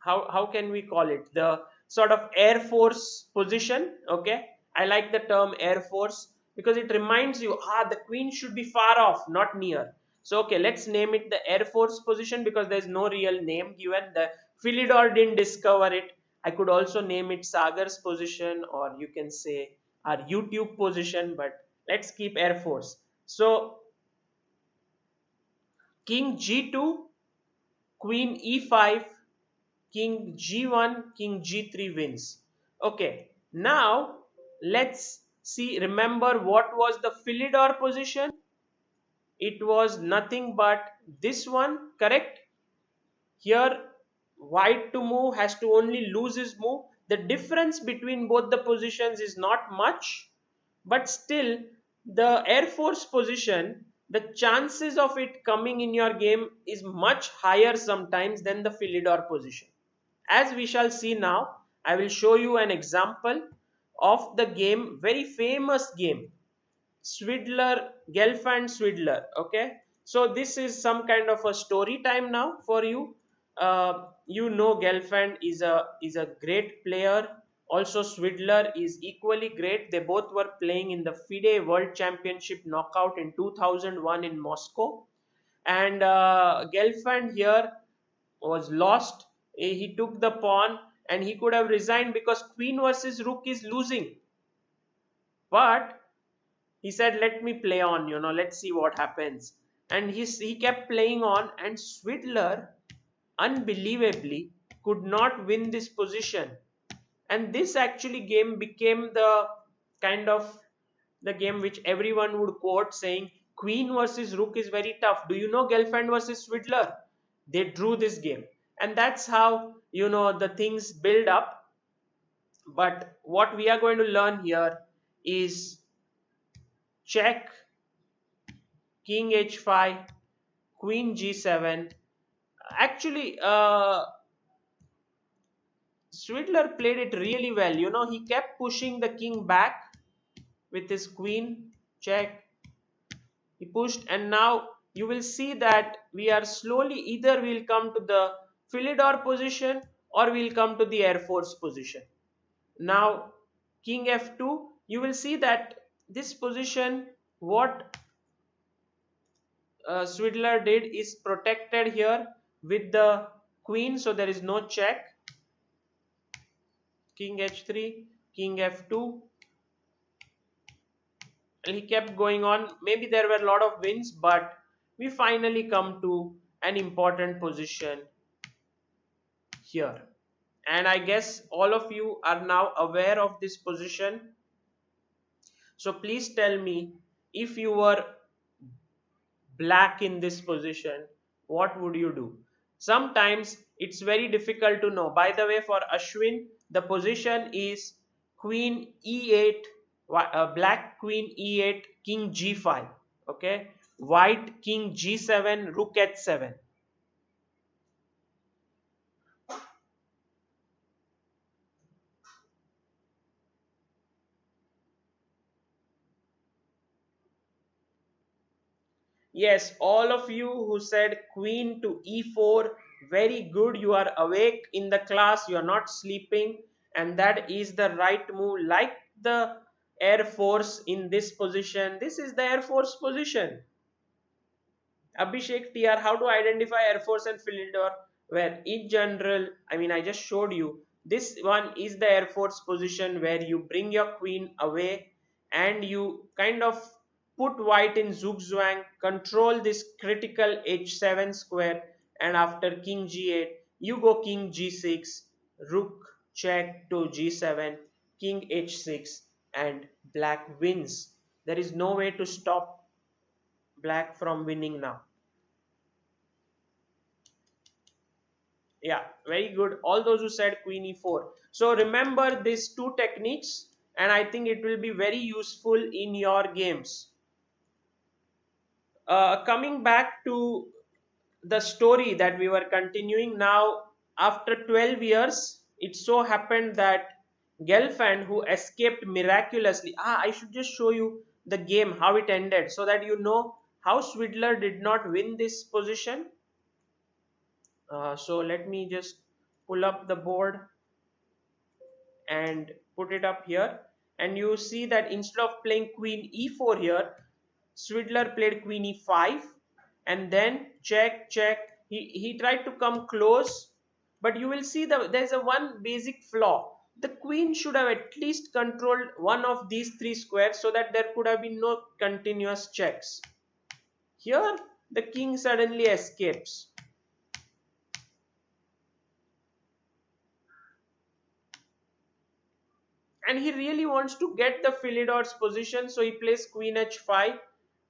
how can we call it, the sort of air force position. Okay, I like the term air force because it reminds you, the queen should be far off, not near. So okay, let's name it the air force position because there's no real name given. The Philidor didn't discover it. I could also name it Sagar's position, or you can say our YouTube position, but let's keep air force. So king g2, queen e5, king g1, king g3 wins. Okay, now let's see, remember what was the Philidor position? It was nothing but this one, correct? Here, white to move has to only lose his move. The difference between both the positions is not much, but still, the Air Force position, the chances of it coming in your game is much higher sometimes than the Philidor position. As we shall see now, I will show you an example of the game, very famous game, Swidler, Gelfand Swidler. Okay, so this is some kind of a story time now for you. You know, Gelfand is a great player. Also, Swidler is equally great. They both were playing in the FIDE World Championship knockout in 2001 in Moscow. And Gelfand here was lost. He took the pawn and he could have resigned because queen versus rook is losing. But he said, let me play on, let's see what happens. And he kept playing on, and Swidler unbelievably could not win this position. And this actually game became the kind of the game which everyone would quote, saying queen versus rook is very tough. Do you know Gelfand versus Swidler? They drew this game, and that's how the things build up. But what we are going to learn here is check, king h5, queen g7. Actually, Swidler played it really well. He kept pushing the king back with his queen, check. He pushed, and now you will see that we are slowly, either we'll come to the Philidor position or we'll come to the Air Force position. Now, king f2, you will see that this position, what Swidler did is protected here with the queen, so there is no check. King h3, king f2, and he kept going on. Maybe there were a lot of wins, but we finally come to an important position here. And I guess all of you are now aware of this position. So please tell me, if you were black in this position, what would you do? Sometimes it's very difficult to know. By the way, for Ashwin, the position is queen e8, black queen e8, king g5. Okay, white king g7, rook h7. Yes, all of you who said queen to e4, very good. You are awake in the class, you are not sleeping, and that is the right move. Like the Air Force in this position, this is the Air Force position. Abhishek TR, how to identify Air Force and Philidor? Where in general, I mean, I just showed you. This one is the Air Force position where you bring your queen away and you kind of put white in zugzwang, control this critical h7 square, and after king g8, you go king g6, rook check to g7, king h6, and black wins. There is no way to stop black from winning now. Yeah, very good. All those who said queen e4. So remember these two techniques, and I think it will be very useful in your games. Coming back to the story that we were continuing now, after 12 years, it so happened that Gelfand, who escaped miraculously. I should just show you the game, how it ended, so that you know how Swidler did not win this position. So let me just pull up the board and put it up here, and you see that instead of playing queen e4 here, Swidler played queen e5, and then check check. He tried to come close, but you will see that there's a one basic flaw. The queen should have at least controlled one of these three squares so that there could have been no continuous checks. Here the king suddenly escapes. And he really wants to get the Philidor's position, so he plays queen h5,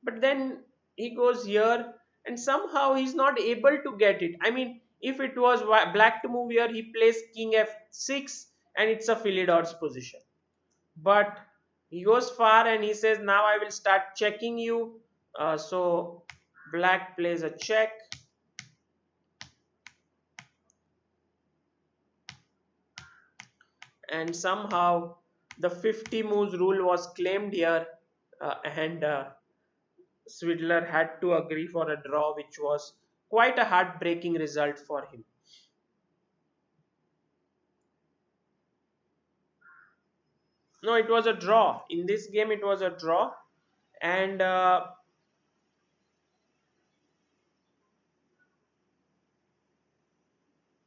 but then he goes here and somehow he's not able to get it. I mean, if it was black to move here, he plays king f6 and it's a Philidor's position. But he goes far and he says, now I will start checking you. So black plays a check, and somehow the 50 moves rule was claimed here, and Swidler had to agree for a draw, which was quite a heartbreaking result for him. No, it was a draw. In this game, it was a draw. And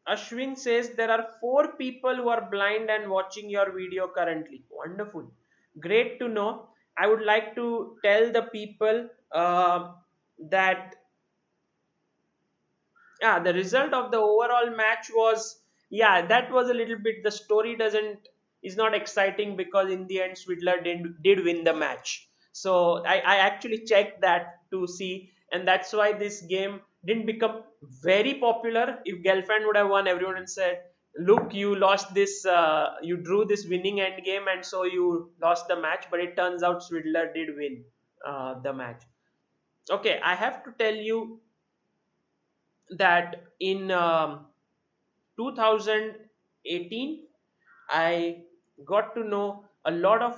Ashwin says there are four people who are blind and watching your video currently. Wonderful. Great to know. I would like to tell the people that yeah, the result of the overall match was, yeah, that was a little bit, the story doesn't, is not exciting because in the end Swidler did win the match. So I actually checked that to see, and that's why this game didn't become very popular. If Gelfand would have won, everyone would said, look, you lost this, you drew this winning end game, and so you lost the match. But it turns out Swidler did win the match. Okay, I have to tell you that in 2018 I got to know a lot of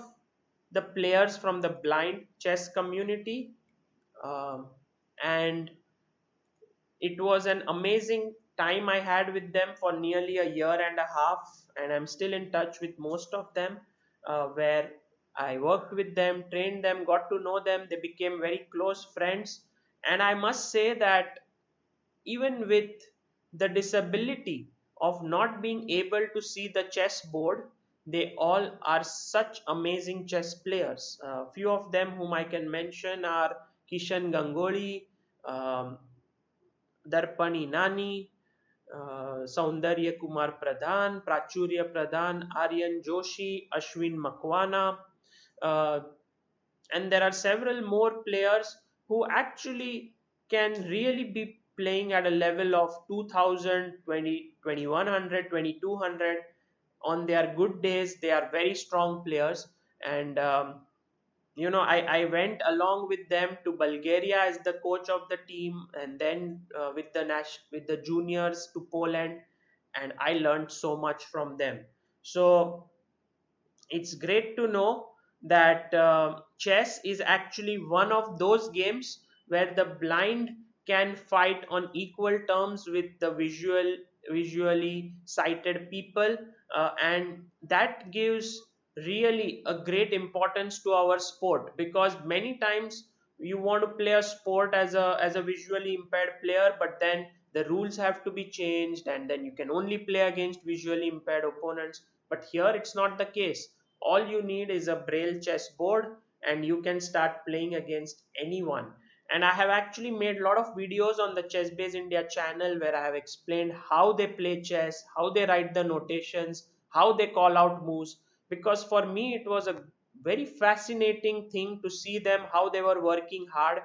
the players from the blind chess community, um, and it was an amazing time I had with them for nearly a year and a half, and I'm still in touch with most of them, where I worked with them, trained them, got to know them. They became very close friends, and I must say that even with the disability of not being able to see the chessboard, they all are such amazing chess players. A few of them whom I can mention are Kishan Gangoli, um, Darpani Nani, Saundarya Kumar Pradhan, Prachurya Pradhan, Aryan Joshi, Ashwin Makwana, uh, and there are several more players who actually can really be playing at a level of 2000, 2100, 2200. On their good days they are very strong players, and I went along with them to Bulgaria as the coach of the team, and then with the juniors to Poland, and I learned so much from them. So it's great to know that chess is actually one of those games where the blind can fight on equal terms with the visually sighted people, and that gives really a great importance to our sport, because many times you want to play a sport as a visually impaired player, but then the rules have to be changed and then you can only play against visually impaired opponents. But here it's not the case. All you need is a braille chessboard and you can start playing against anyone. And I have actually made a lot of videos on the Chess India channel where I have explained how they play chess, how they write the notations, how they call out moves, because for me it was a very fascinating thing to see them how they were working hard.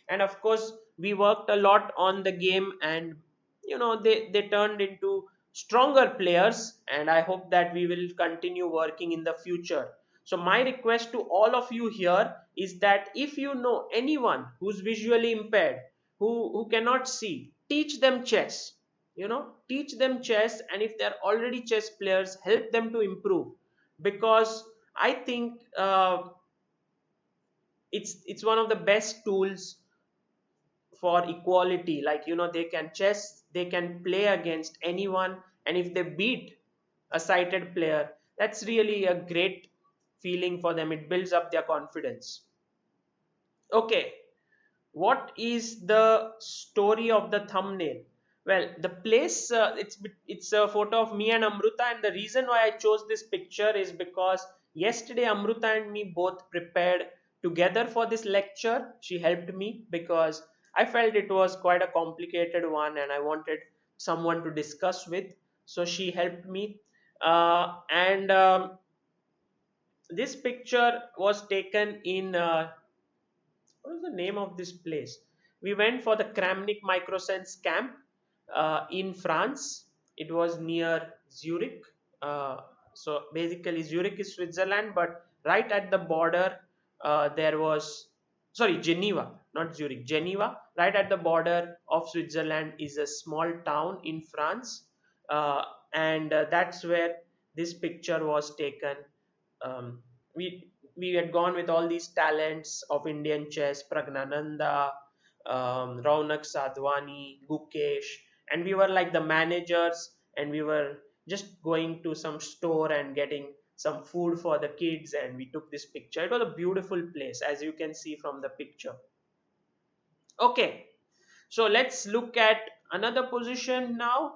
And of course we worked a lot on the game, and they turned into stronger players, and I hope that we will continue working in the future. So my request to all of you here is that if you know anyone who's visually impaired, who cannot see, teach them chess. Teach them chess, and if they're already chess players, help them to improve, because I think it's one of the best tools for equality. Like, they can chess, they can play against anyone, and if they beat a sighted player, that's really a great feeling for them. It builds up their confidence. Okay, what is the story of the thumbnail? Well, the place, it's a photo of me and Amruta, and the reason why I chose this picture is because yesterday Amruta and me both prepared together for this lecture. She helped me because I felt it was quite a complicated one and I wanted someone to discuss with, so she helped me. And This picture was taken in what is the name of this place? We went for the Kramnik Microsense camp in France. It was near Zurich. So basically, Zurich is Switzerland, but right at the border, there was, sorry, Geneva, not Zurich, Geneva. Right at the border of Switzerland is a small town in France, uh, and that's where this picture was taken. um, we had gone with all these talents of Indian chess, Pragnananda, Raunak Sadhwani, Gukesh, and we were like the managers, and we were just going to some store and getting some food for the kids, and we took this picture. It was a beautiful place, as you can see from the picture. Okay, so let's look at another position now.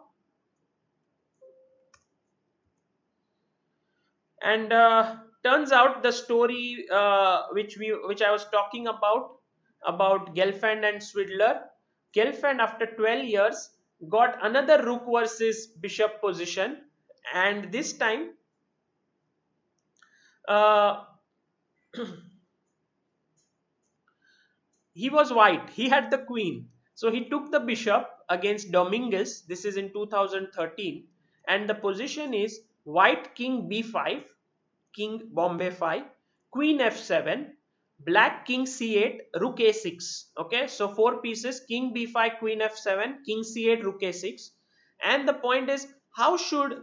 And turns out the story which I was talking about Gelfand and Swidler. Gelfand after 12 years got another rook versus bishop position, and this time uh, he was white. He had the queen. So he took the bishop against Dominguez. This is in 2013. And the position is white king b5, king Bombay 5, queen f7, black king c8, rook a6. Okay, so four pieces, king b5, queen f7, king c8, rook a6. And the point is, how should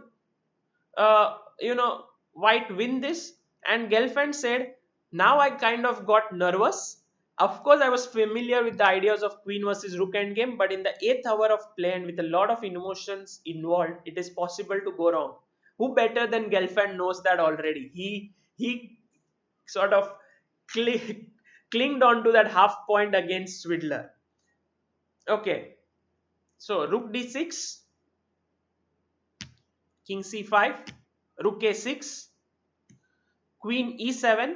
uh, you know, White win this? And Gelfand said, now I kind of got nervous. Of course, I was familiar with the ideas of queen versus rook endgame, but in the eighth hour of play and with a lot of emotions involved, it is possible to go wrong. Who better than Gelfand knows that already? He sort of cli- clinged on to that half point against Swidler. Okay, so rook d6, king c5, rook a6, queen e7,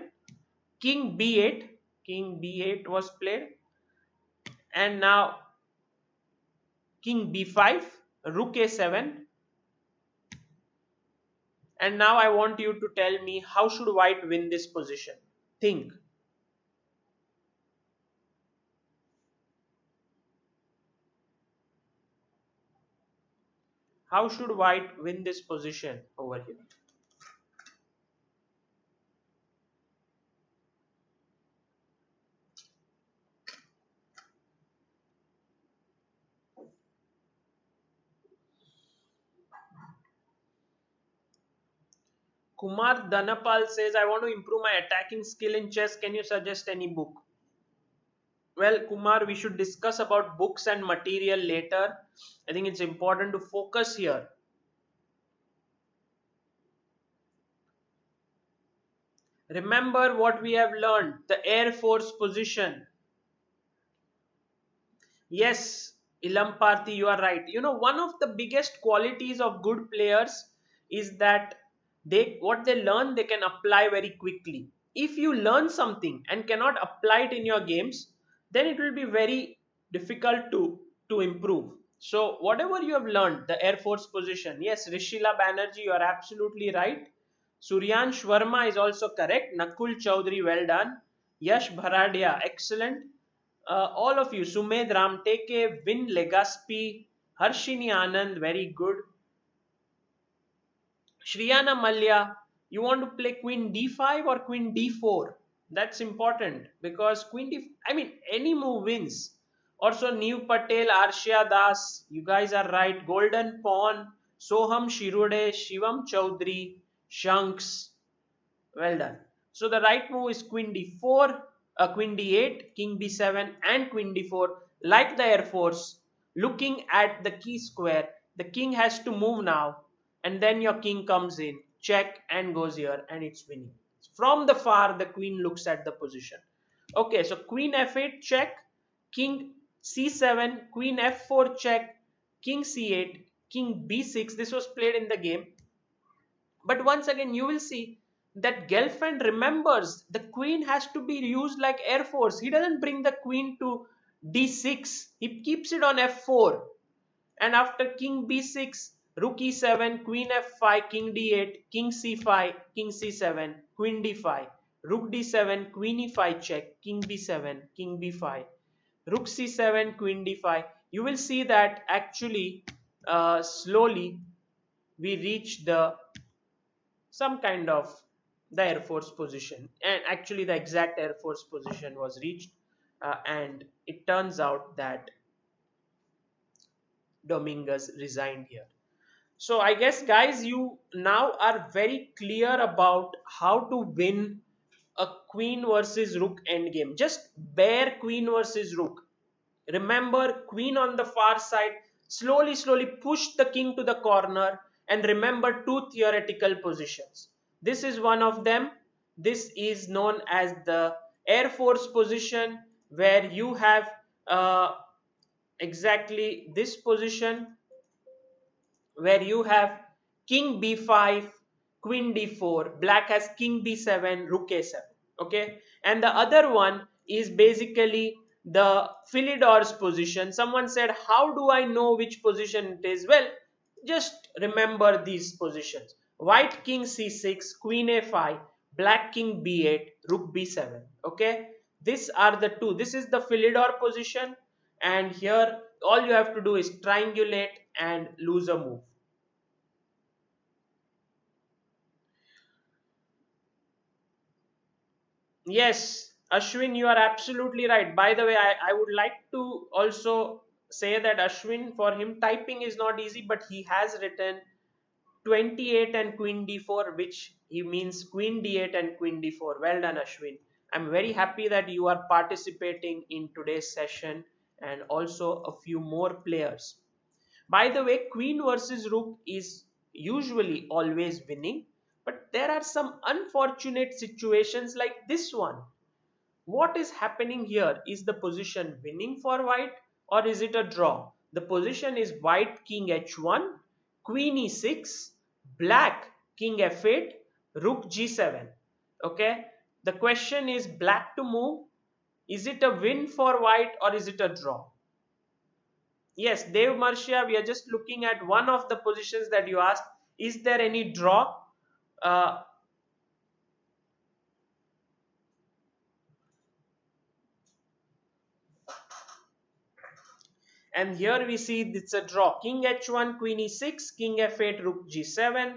king b8. King b8 was played, and now king b5, rook a7. And now I want you to tell me, how should white win this position? Think. How should white win this position over here? Kumar Dhanapal says, I want to improve my attacking skill in chess. Can you suggest any book? Well, Kumar, we should discuss about books and material later. I think it's important to focus here. Remember what we have learned, the Air Force position. Yes, Ilamparthi, you are right. You know, one of the biggest qualities of good players is that what they learn they can apply very quickly. If you learn something and cannot apply it in your games, then it will be very difficult to improve. So whatever you have learned, the Air Force position, yes, Rishila Banerjee, you are absolutely right. Suryansh Verma is also correct. Nakul Chaudhary, well done. Yash Bharadia, excellent. All of you, Sumed Ramteke, Vin Legaspi, Harshini Anand, very good. Shriyana Malya, you want to play Queen D5 or Queen D4? That's important because Queen D, I mean, any move wins. Also, New Patel, Arshia Das, you guys are right. Golden Pawn, Soham Shirode, Shivam Chaudhary, Shanks, well done. So the right move is queen d4, queen d8, king b7 and queen d4. Like the Air Force, looking at the key square, the king has to move now and then your king comes in, check and goes here and it's winning. From the far, the queen looks at the position. Okay, so queen f8 check, king c7, queen f4 check, king c8, king b6. This was played in the game. But once again, you will see that Gelfand remembers the queen has to be used like Air Force. He doesn't bring the queen to d6. He keeps it on f4. And after king b6, rook e7, queen f5, king d8, king c5, king c7, queen d5, rook d7, queen e5 check, king b7, king b5, rook c7, queen d5. You will see that actually slowly we reach the some kind of the Air Force position, and actually the exact Air Force position was reached, and it turns out that Dominguez resigned here. So I guess guys, you now are very clear about how to win a queen versus rook endgame. Just bare queen versus rook. Remember, queen on the far side, slowly push the king to the corner, and remember two theoretical positions. This is one of them. This is known as the Air Force position, where you have uh, exactly this position, where you have king b5, queen d4, black has king b7, rook a7. Okay, and the other one is basically the Philidor's position. Someone said, how do I know which position it is? Well, just remember these positions: white king c6, queen a5, black king b8, rook b7. Okay, these are the two. This is the Philidor position, and here all you have to do is triangulate and lose a move. Yes, Ashwin, you are absolutely right. By the way, I would like to also say that Ashwin, for him, typing is not easy, but he has written 28 and queen d4, which he means queen d8 and queen d4. Well done, Ashwin. I'm very happy that you are participating in today's session, and also a few more players. By the way, queen versus rook is usually always winning, but there are some unfortunate situations like this one. What is happening here? Is the position winning for white, or is it a draw? The position is white king h1, queen e6, black king f8, rook g7. Okay, the question is black to move. Is it a win for white, or is it a draw? Yes, Dev Marcia, we are just looking at one of the positions that you asked. Is there any draw? Uh, and here we see it's a draw. King h1, queen e6, king f8, rook g7.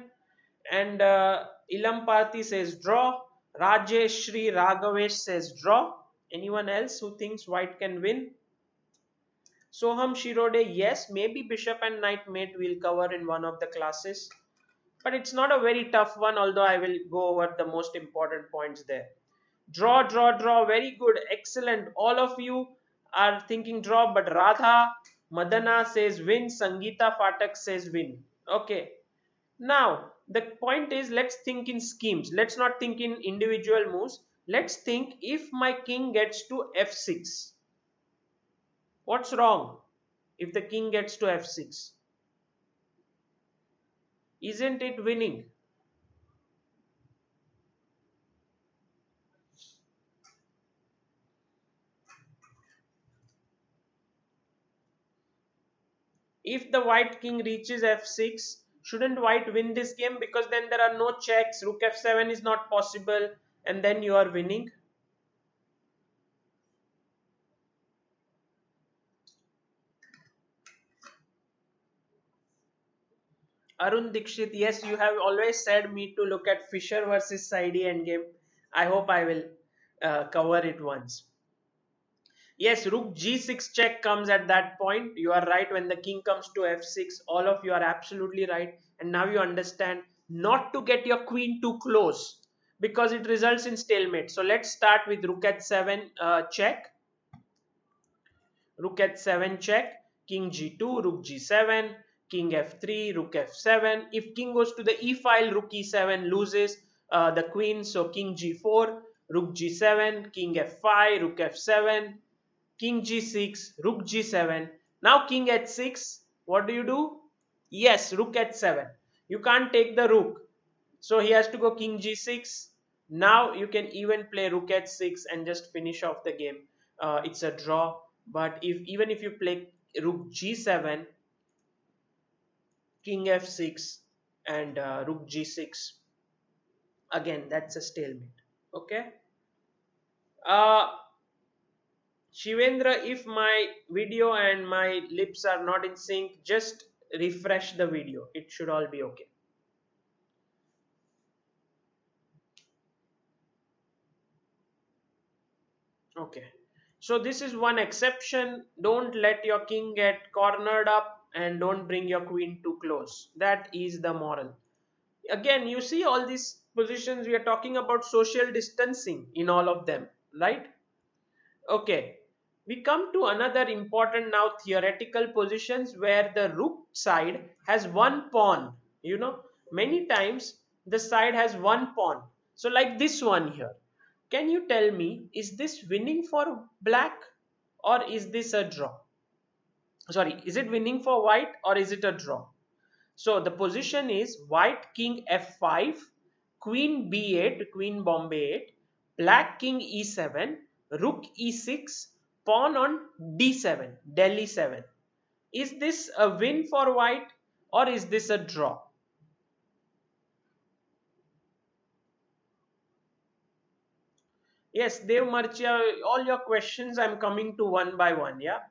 And Ilam Parthi says draw. Rajesh Shri Raghavesh says draw. Anyone else who thinks white can win? Soham Shirode, yes, maybe bishop and knight mate we'll cover in one of the classes. But it's not a very tough one, although I will go over the most important points there. Draw, draw, draw. Very good. Excellent. All of you are thinking draw, but Radha Madana says win. Sangeeta Fatak says win. Okay. Now, the point is, let's think in schemes. Let's not think in individual moves. Let's think, if my king gets to f6. What's wrong if the king gets to f6? Isn't it winning? If the white king reaches f6, shouldn't white win this game? Because then there are no checks, rook f7 is not possible, and then you are winning. Arun Dikshit, yes, you have always said me to look at Fisher versus Saidi endgame. I hope I will cover it once. Yes, rook g6 check comes at that point. You are right. When the king comes to f6, all of you are absolutely right. And now you understand not to get your queen too close, because it results in stalemate. So let's start with rook at 7 check. Rook at 7 check, king g2, rook g7, king f3, rook f7. If king goes to the e file, rook e7 loses the queen. So king g4, rook g7, king f5, rook f7, king g6, rook g7. Now king h6, what do? Yes, rook h7. You can't take the rook, so he has to go king g6. Now you can even play rook h6 and just finish off the game. It's a draw. But even if you play rook g7, king f6, and rook g6, again that's a stalemate. Okay. uh, Shivendra, if my video and my lips are not in sync, just refresh the video. It should all be okay. Okay. So this is one exception. Don't let your king get cornered up, and don't bring your queen too close. That is the moral. Again, you see all these positions, we are talking about social distancing in all of them, right? Okay, we come to another important now theoretical positions where the rook side has one pawn. You know, many times the side has one pawn. So like this one here. Can you tell me, is this winning for black, or is this a draw? Sorry, is it winning for white, or is it a draw? So the position is white king f5, queen b8, queen Bombay 8, black king e7, rook e6, pawn on d7, Delhi 7. Is this a win for white or is this a draw? Yes, Dev Marchia, all your questions I'm coming to one by one, yeah?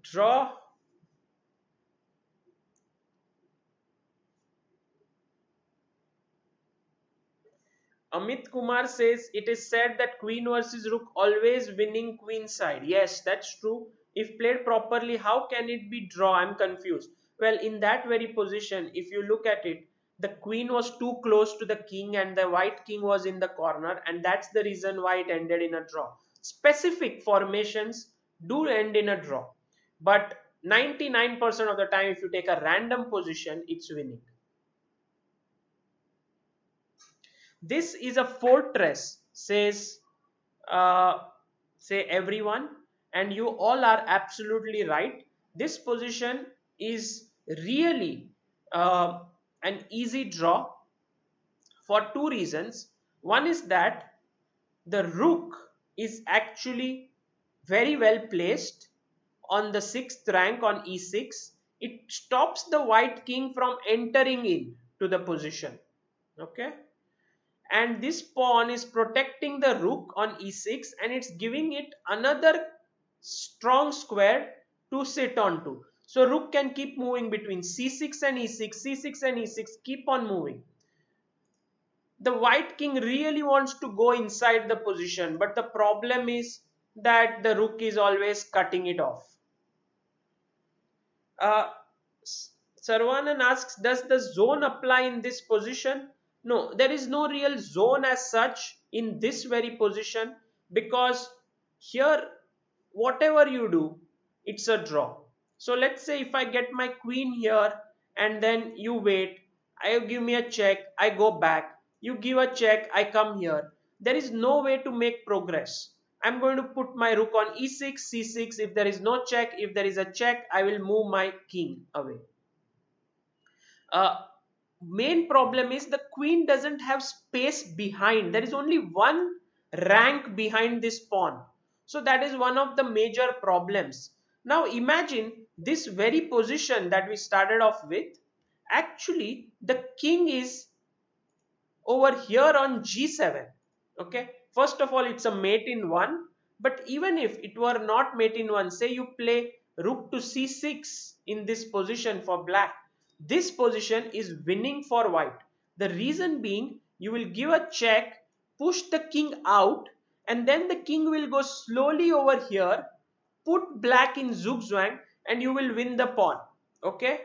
Draw. Amit Kumar says it is said that queen versus rook always winning queen side. Yes, that's true. If played properly, how can it be draw? I'm confused. Well, in that very position, if you look at it, the queen was too close to the king and the white king was in the corner, and that's the reason why it ended in a draw. Specific formations do end in a draw, but 99% of the time, if you take a random position, it's winning. This is a fortress, uh, say everyone, and you all are absolutely right. This position is really an easy draw for two reasons. One is that the rook is actually very well placed on the sixth rank on e6. It stops the white king from entering in to the position. Okay, and this pawn is protecting the rook on e6 and it's giving it another strong square to sit onto. So rook can keep moving between c6 and e6, c6 and e6, keep on moving. The white king really wants to go inside the position, but the problem is that the rook is always cutting it off. Uh, Sarvanan asks, does the zone apply in this position? No, there is no real zone as such in this very position, because here, whatever you do, it's a draw. So let's say if I get my queen here and then you wait, I give me a check, I go back, you give a check, I come here. There is no way to make progress. I'm going to put my rook on e6, c6. If there is no check, if there is a check, I will move my king away. Uh, Main problem is the queen doesn't have space behind. There is only one rank behind this pawn. So that is one of the major problems. Now imagine this very position that we started off with. Actually, the king is over here on g7. Okay, first of all, it's a mate in one, but even if it were not mate in one, say you play rook to c6 in this position for black, this position is winning for white. The reason being, you will give a check, push the king out, and then the king will go slowly over here, put black in zugzwang, and you will win the pawn. Okay,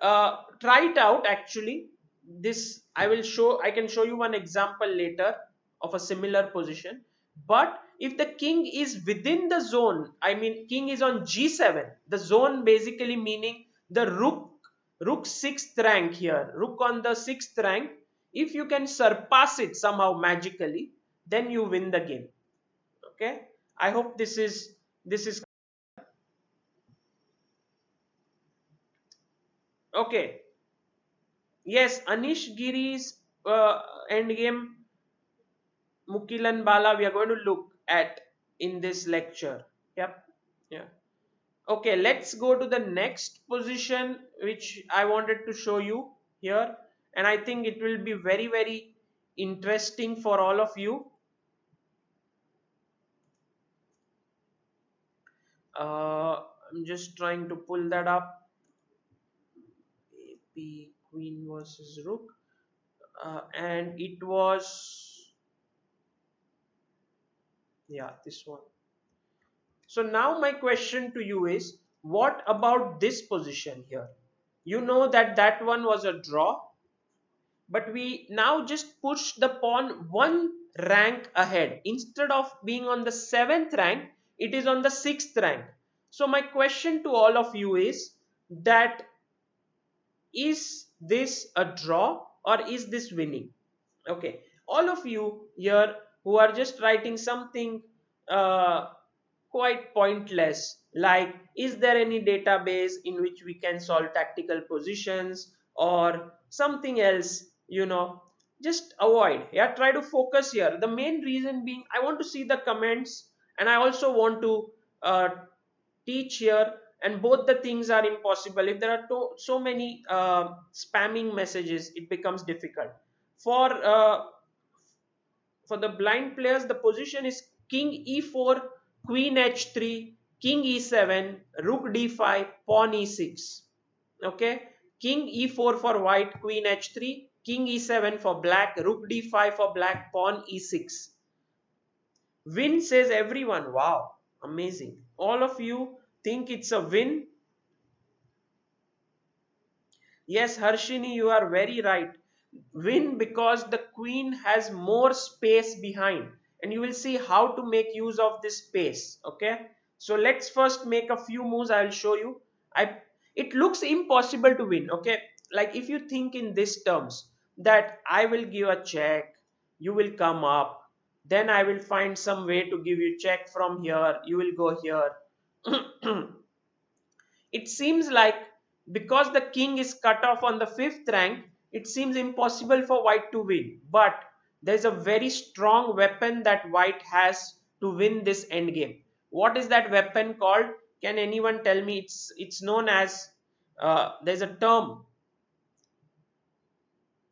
try it out. Actually, this I can show you one example later of a similar position. But if the king is within the zone, I mean king is on g7, the zone basically meaning the rook sixth rank here, rook on the sixth rank. If you can surpass it somehow magically, then you win the game. Okay, I hope this is okay. Yes, Anish Giri's endgame, Mukilan Bala, we are going to look at in this lecture. Yep. Yeah. Okay, let's go to the next position which I wanted to show you here. And I think it will be very, very interesting for all of you. I'm just trying to pull that up. AP Queen versus Rook. And it was, yeah, this one. So now my question to you is, what about this position here? You know that that one was a draw, but we now just push the pawn one rank ahead. Instead of being on the seventh rank, it is on the sixth rank. So my question to all of you is this a draw or is this winning? Okay, all of you here who are just writing something uh, quite pointless. Like, is there any database in which we can solve tactical positions or something else? Just avoid. Yeah, try to focus here. The main reason being, I want to see the comments, and I also want to uh, teach here, and both the things are impossible. If there are so many spamming messages, it becomes difficult. For the blind players, the position is king e4, queen h3, king e7, rook d5, pawn e6. Okay, king e4 for white, queen h3, king e7 for black, rook d5 for black, pawn e6. Win, says everyone. Wow, amazing. All of you think it's a win. Yes, Harshini, you are very right. Win because the queen has more space behind, and you will see how to make use of this space. Okay, so let's first make a few moves. I will show you. I It looks impossible to win. Okay, like if you think in this terms, that I will give a check, you will come up, then I will find some way to give you check from here. You will go here. It seems like, because the king is cut off on the fifth rank, it seems impossible for white to win. But there's a very strong weapon that white has to win this endgame. What is that weapon called? Can anyone tell me? It's known as, there's a term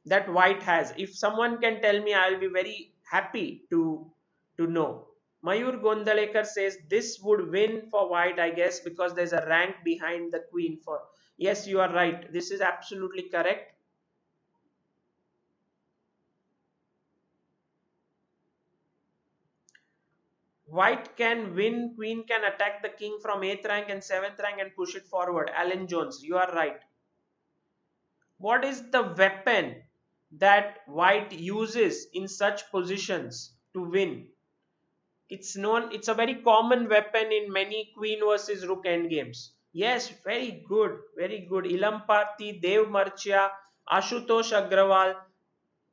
that white has. If someone can tell me, I'll be very happy to know. Mayur Gondalekar says this would win for white, I guess, because there's a rank behind the queen. For Yes, you are right. This is absolutely correct. White can win. Queen can attack the king from 8th rank and 7th rank and push it forward. Alan Jones, you are right. What is the weapon that white uses in such positions to win? It's a very common weapon in many queen versus rook endgames. Yes, very good, very good. Ilam Parthi, Dev Marchya, Ashutosh Agrawal,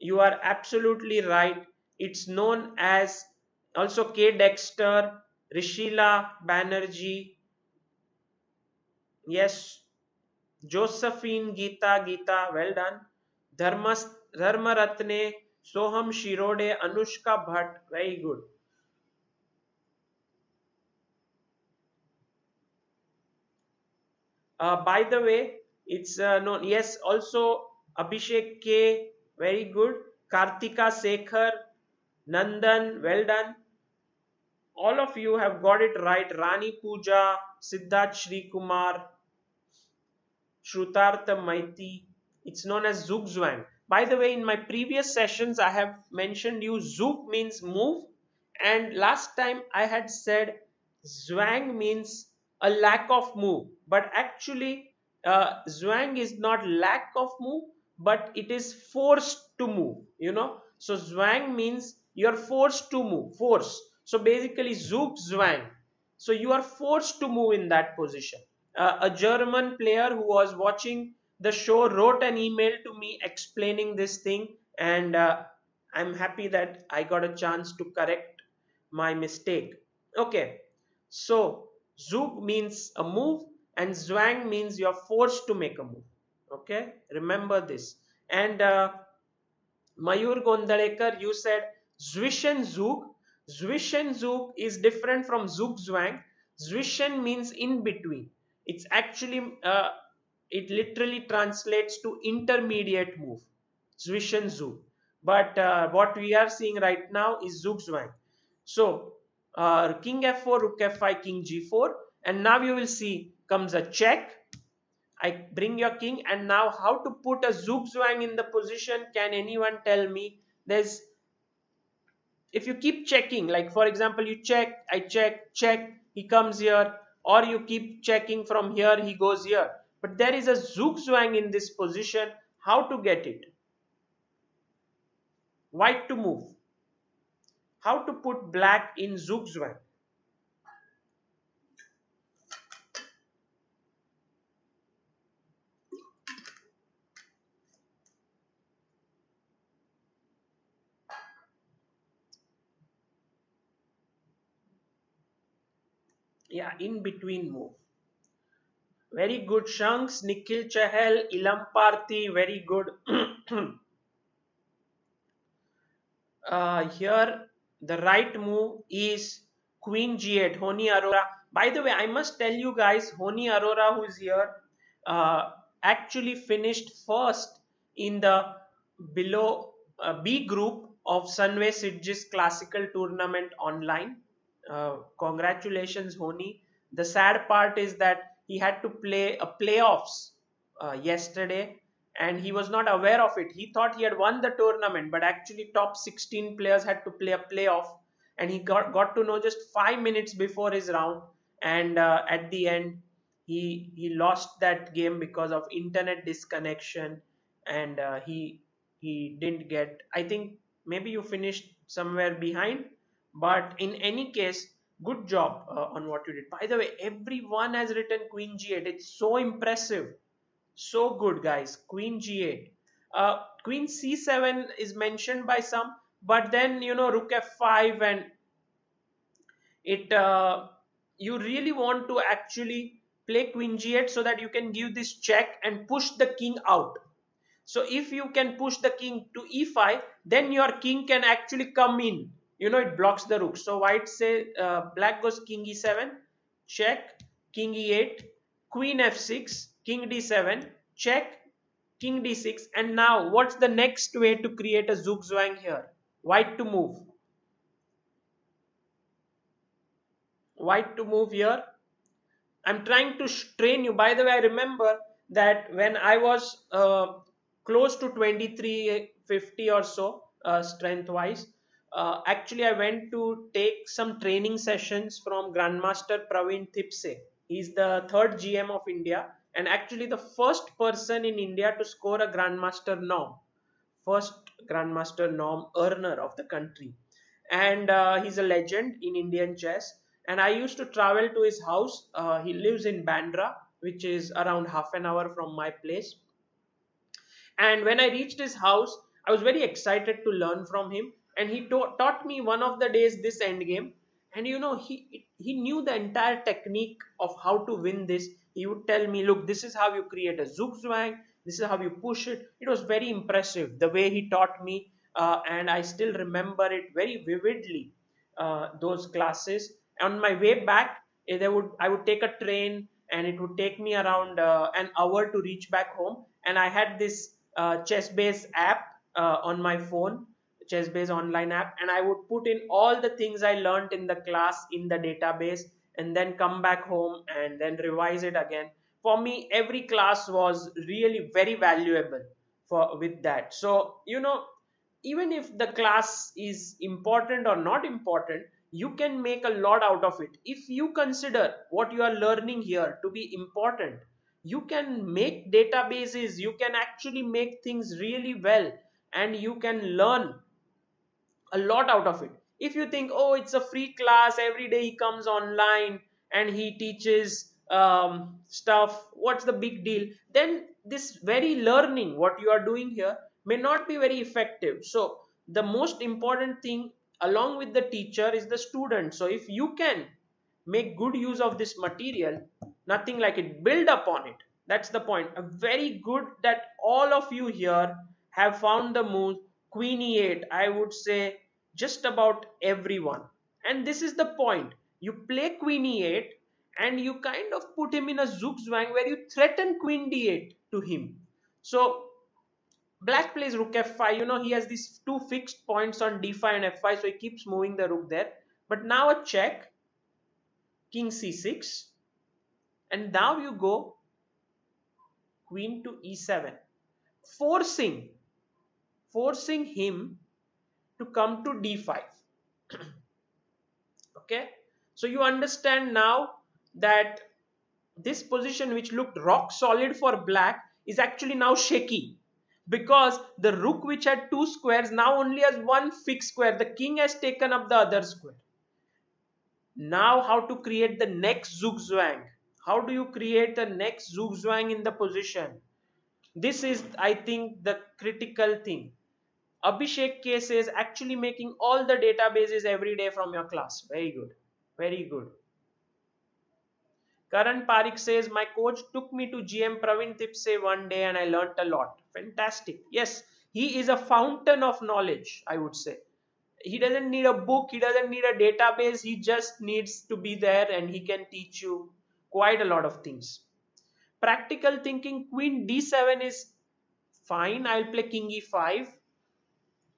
you are absolutely right. It's known as also K. Dexter, Rishila Banerjee, yes, Josephine Geeta, well done. Dharmaratne, Soham Shirode, Anushka Bhatt, very good. By the way, it's known. Yes, also Abhishek K. Very good. Kartika Sekhar, Nandan, well done. All of you have got it right. Rani Pooja, Siddharth Shri Kumar, Shrutartha Maiti. It's known as Zugzwang. By the way, in my previous sessions, I have mentioned you Zug means move, and last time I had said Zwang means a lack of move. But actually, Zwang is not lack of move, but it is forced to move. So Zwang means you are forced to move. Force. So basically, Zug Zwang. So you are forced to move in that position. A German player who was watching the show wrote an email to me explaining this thing, and I'm happy that I got a chance to correct my mistake. Okay, so Zug means a move, and Zwang means you're forced to make a move. Okay, remember this. And Mayur Gondalekar, you said Zwishen Zug. Zwishen Zug is different from Zugzwang. Zwishen means in between. It's actually, it literally translates to intermediate move. Zwishen Zug. But what we are seeing right now is Zugzwang. So, King f4, Rook f5, King g4. And now you will see comes a check. I bring your king, and now how to put a zugzwang in the position? Can anyone tell me? There's If you keep checking, like for example, you check, I check, he comes here, or you keep checking from here, he goes here. But there is a zugzwang in this position. How to get it? White to move. How to put black in zugzwang? Yeah, in between move. Very good Shanks, Nikhil Chahal, Ilam Parthi, very good. Here, the right move is Queen G8, Honi Arora. By the way, I must tell you guys, Honi Arora, who is here, actually finished first in the below B group of Sunway Sidges Classical Tournament online. Congratulations, Honi. The sad part is that he had to play a playoffs yesterday, and he was not aware of it. He thought he had won the tournament, but actually top 16 players had to play a playoff, and he got to know just 5 minutes before his round. And at the end, he lost that game because of internet disconnection, and he didn't get. I think maybe you finished somewhere behind, but in any case, good job on what you did. By the way, everyone has written Queen G8. It's so impressive, so good, guys. Queen G8. Queen C7 is mentioned by some, but then Rook F5, and it you really want to actually play Queen G8 so that you can give this check and push the king out. So if you can push the king to e5, then your king can actually come in. It blocks the rook. So white say black goes king e7, check, king e8, queen f6, king d7, check, king d6. And now what's the next way to create a zugzwang here? White to move. White to move here. I'm trying to train you. By the way, I remember that when I was close to 2350 or so, strength wise, actually I went to take some training sessions from Grandmaster Praveen Thipse. He's the third GM of India, and actually the first person in India to score a Grandmaster norm, first Grandmaster norm earner of the country. And he's a legend in Indian chess. And I used to travel to his house. He lives in Bandra, which is around half an hour from my place. And when I reached his house, I was very excited to learn from him. And he taught me one of the days this endgame. And he knew the entire technique of how to win this. He would tell me, look, this is how you create a zugzwang. This is how you push it. It was very impressive the way he taught me. And I still remember it very vividly, those classes. On my way back, I would take a train, and it would take me around an hour to reach back home. And I had this chess app on my phone, chess online app, and I would put in all the things I learned in the class in the database, and then come back home and then revise it again. For me, every class was really very valuable for with that. So even if the class is important or not important, you can make a lot out of it. If you consider what you are learning here to be important, you can make databases, you can actually make things really well, and you can learn a lot out of it. If you think, oh, it's a free class, every day he comes online and he teaches stuff, what's the big deal? Then this very learning, what you are doing here, may not be very effective. So the most important thing along with the teacher is the student. So if you can make good use of this material, nothing like it, build upon it. That's the point. A very good that all of you here have found the move queen e8. I would say just about everyone. And this is the point. You play queen e8, and you kind of put him in a zugzwang where you threaten queen d8 to him. So black plays rook f5. He has these two fixed points on d5 and f5, so he keeps moving the rook there. But now a check, king c6, and now you go queen to e7, forcing forcing him to come to d5. Okay, so you understand now that this position, which looked rock solid for black, is actually now shaky, because the rook, which had two squares, now only has one fixed square. The king has taken up the other square. Now how to create the next zugzwang? How do you create the next zugzwang in the position? This is, I think, the critical thing. Abhishek K says actually making all the databases every day from your class. Very good. Very good. Karan Parik says, my coach took me to GM Praveen Tipse one day and I learnt a lot. Fantastic. Yes, he is a fountain of knowledge, I would say. He doesn't need a book, he doesn't need a database, he just needs to be there and he can teach you quite a lot of things. Practical thinking, queen d7 is fine, I'll play king e5,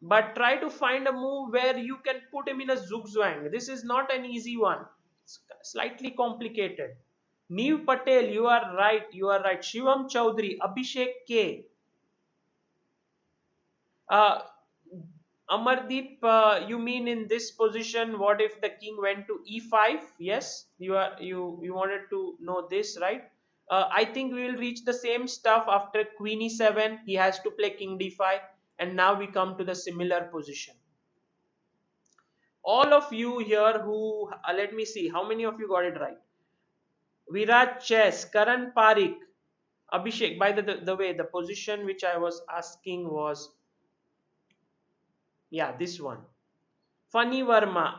but try to find a move where you can put him in a zugzwang. This is not an easy one. It's slightly complicated. Neev Patel, you are right. You are right. Shivam Chaudhary, Abhishek K. Uh, Amardeep, you mean in this position? What if the king went to e5? Yes, you wanted to know this, right? I think we will reach the same stuff after queen e7. He has to play king d5, and now we come to the similar position. All of you here who let me see how many of you got it right. Virat Chess, Karan Parik, Abhishek. By the way, the position which I was asking was, yeah, this one. Funny Verma,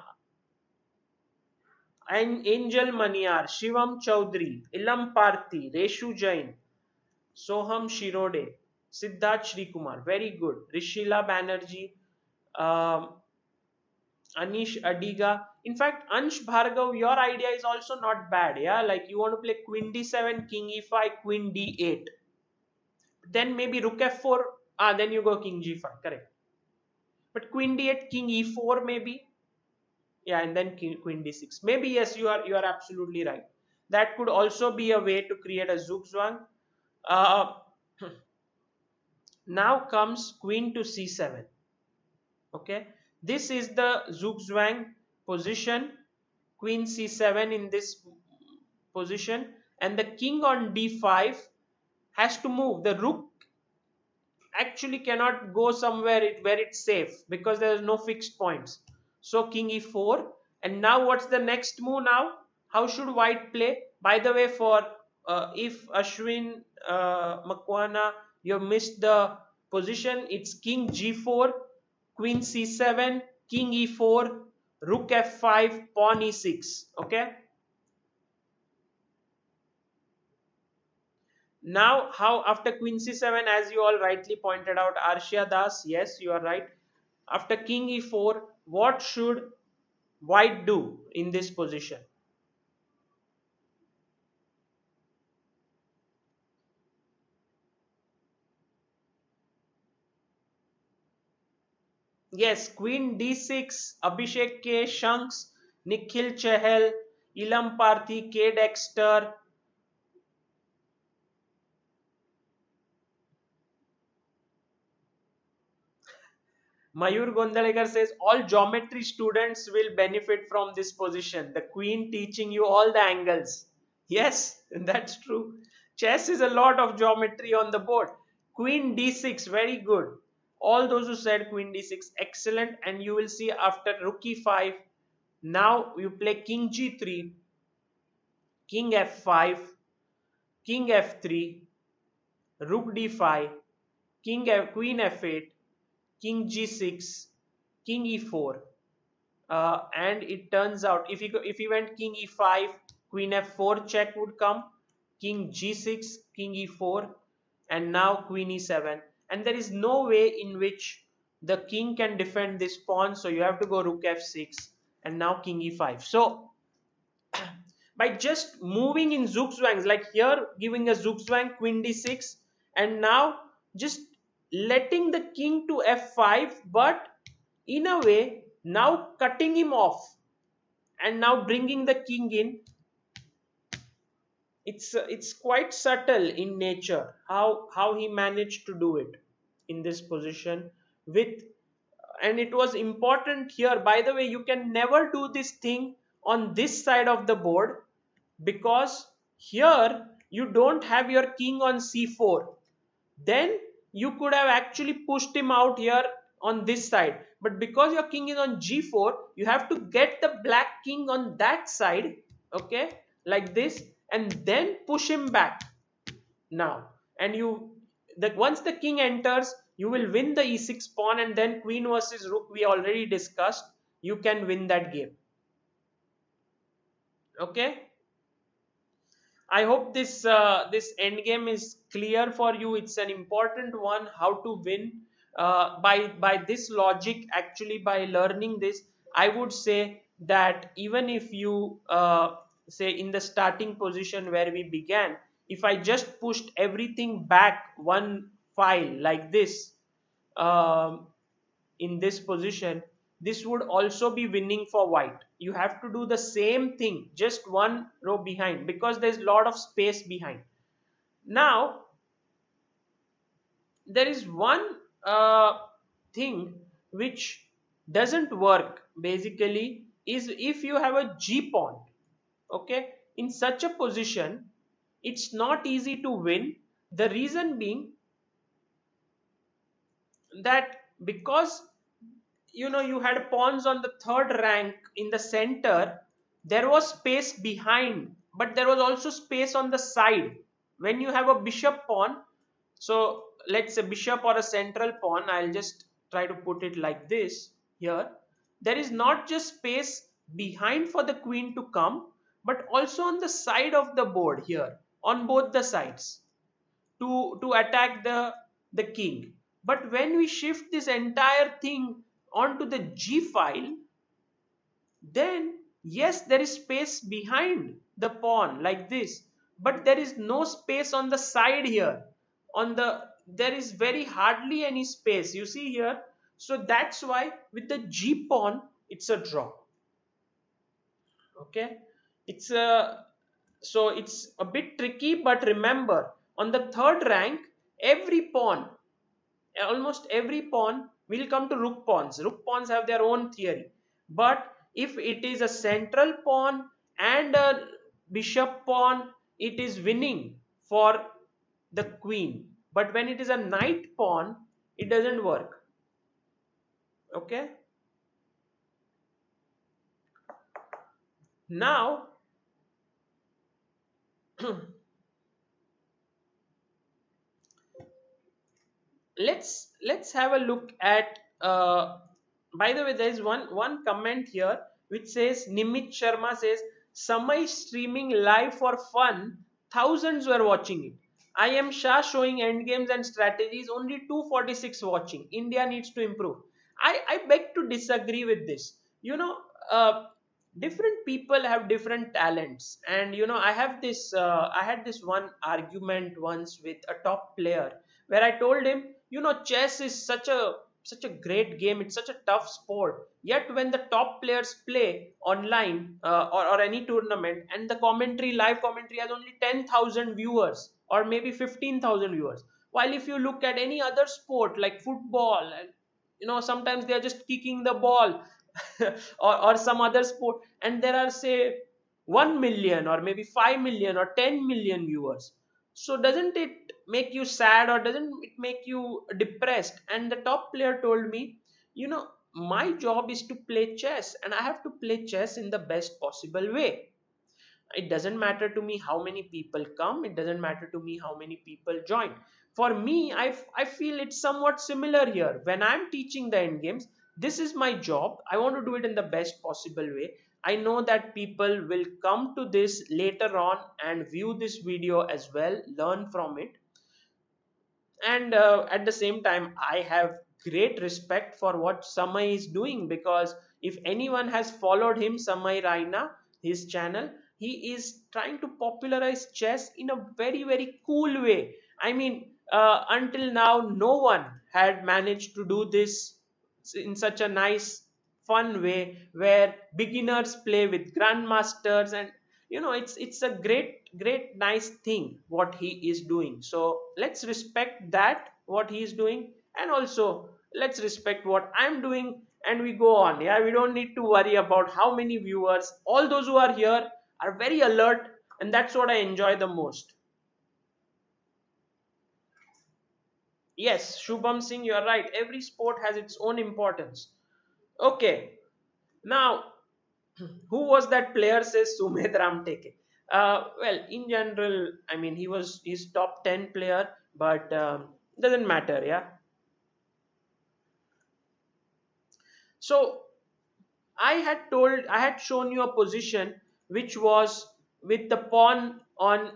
and Angel Maniar, Shivam Chaudhary, Ilam Parthi, Reshu Jain, Soham Shirode, Siddharth Srikumar. Very good. Rishila Banerjee, um, Anish Adiga. In fact, Ansh Bhargav, your idea is also not bad. Yeah, like you want to play queen d7, king e5, queen d8. Then maybe rook f4. Ah, then you go king g5. Correct. But queen d8, king e4 maybe. Yeah, and then queen d6. Maybe yes, you are absolutely right. That could also be a way to create a zugzwang. Uh, now comes queen to c7. Okay, this is the zugzwang position. Queen c7 in this position, and the king on d5 has to move. The rook actually cannot go somewhere where it's safe because there is no fixed points. So king e4, and now what's the next move now? How should white play? By the way, for if Ashwin Makwana, you have missed the position, it's king g4, queen c7, king e4, rook f5, pawn e6. Okay. Now, how after queen c7, as you all rightly pointed out, Arshia Das, yes, you are right. After king e4, what should white do in this position? Yes, queen d6, Abhishek K. Shanks, Nikhil Chahel, Ilam Parthi, K. Dexter. Mayur Gondalekar says all geometry students will benefit from this position. The queen teaching you all the angles. Yes, that's true. Chess is a lot of geometry on the board. Queen d6, very good. All those who said queen d6, excellent. And you will see after rook e5, now you play king g3, king f5, king f3, rook d5, queen f8, king g6, king e4. And it turns out if he went king e5, queen f4 check would come, king g6, king e4, and now queen e7, and there is no way in which the king can defend this pawn, so you have to go rook f6, and now king e5. So by just moving in zugzwangs, like here giving a zugzwang queen d6, and now just letting the king to f5, but in a way now cutting him off and now bringing the king in. It's quite subtle in nature how he managed to do it in this position with, and it was important here. By the way, you can never do this thing on this side of the board because here you don't have your king on c4. Then you could have actually pushed him out here on this side, but because your king is on g4, you have to get the black king on that side, okay, like this, and then push him back now. And you, that once the king enters, you will win the e6 pawn, and then queen versus rook we already discussed, you can win that game. Okay. I hope this end game is clear for you. It's an important one. How to win by this logic. Actually, by learning this, I would say that even if you say in the starting position where we began, if I just pushed everything back one file like this, um, in this position, this would also be winning for white. You have to do the same thing, just one row behind, because there's a lot of space behind. Now there is one thing which doesn't work basically, is if you have a g pawn. Okay, in such a position it's not easy to win. The reason being that, because you had pawns on the third rank in the center, there was space behind, but there was also space on the side. When you have a bishop pawn, so let's say bishop or a central pawn, I'll just try to put it like this here. There is not just space behind for the queen to come, but also on the side of the board here, on both the sides, to attack the king. But when we shift this entire thing onto the g file, then yes, there is space behind the pawn like this, but there is no space on the side here. On the There is very hardly any space, you see here. So that's why with the g pawn it's a draw. Okay, it's a so it's a bit tricky, but remember, on the third rank, every pawn, almost every pawn will come to rook pawns. Rook pawns have their own theory. But if it is a central pawn and a bishop pawn, it is winning for the queen. But when it is a knight pawn, it doesn't work. Okay. Now let's have a look at by the way, there is one comment here which says, Nimit Sharma says, Samay streaming live for fun, thousands were watching it. IM Shah showing endgames and strategies, only 246 watching. India needs to improve. I beg to disagree with this. Uh, different people have different talents, and I had this one argument once with a top player, where I told him, chess is such a great game. It's such a tough sport. Yet when the top players play online, or any tournament, and the live commentary has only 10,000 viewers or maybe 15,000 viewers. While if you look at any other sport like football, and sometimes they are just kicking the ball, or some other sport, and there are, say, 1 million or maybe 5 million or 10 million viewers. So doesn't it make you sad, or doesn't it make you depressed? And the top player told me, my job is to play chess, and I have to play chess in the best possible way. It doesn't matter to me how many people come, it doesn't matter to me how many people join. For me, I feel it's somewhat similar here. When I'm teaching the end games, this is my job. I want to do it in the best possible way. I know that people will come to this later on and view this video as well, learn from it. And at the same time, I have great respect for what Samay is doing, because if anyone has followed him, Samay Raina, his channel, he is trying to popularize chess in a very very cool way. I mean, until now no one had managed to do this in such a nice fun way, where beginners play with grandmasters. And it's a great nice thing what he is doing. So let's respect that what he is doing, and also let's respect what I'm doing, and we go on. Yeah, we don't need to worry about how many viewers. All those who are here are very alert, and that's what I enjoy the most. Yes, Shubham Singh, you're right, every sport has its own importance. Okay, now who was that player, says Sumedh Ramteke. Well, in general, I mean, he's top 10 player, but doesn't matter. Yeah. So I had shown you a position which was with the pawn on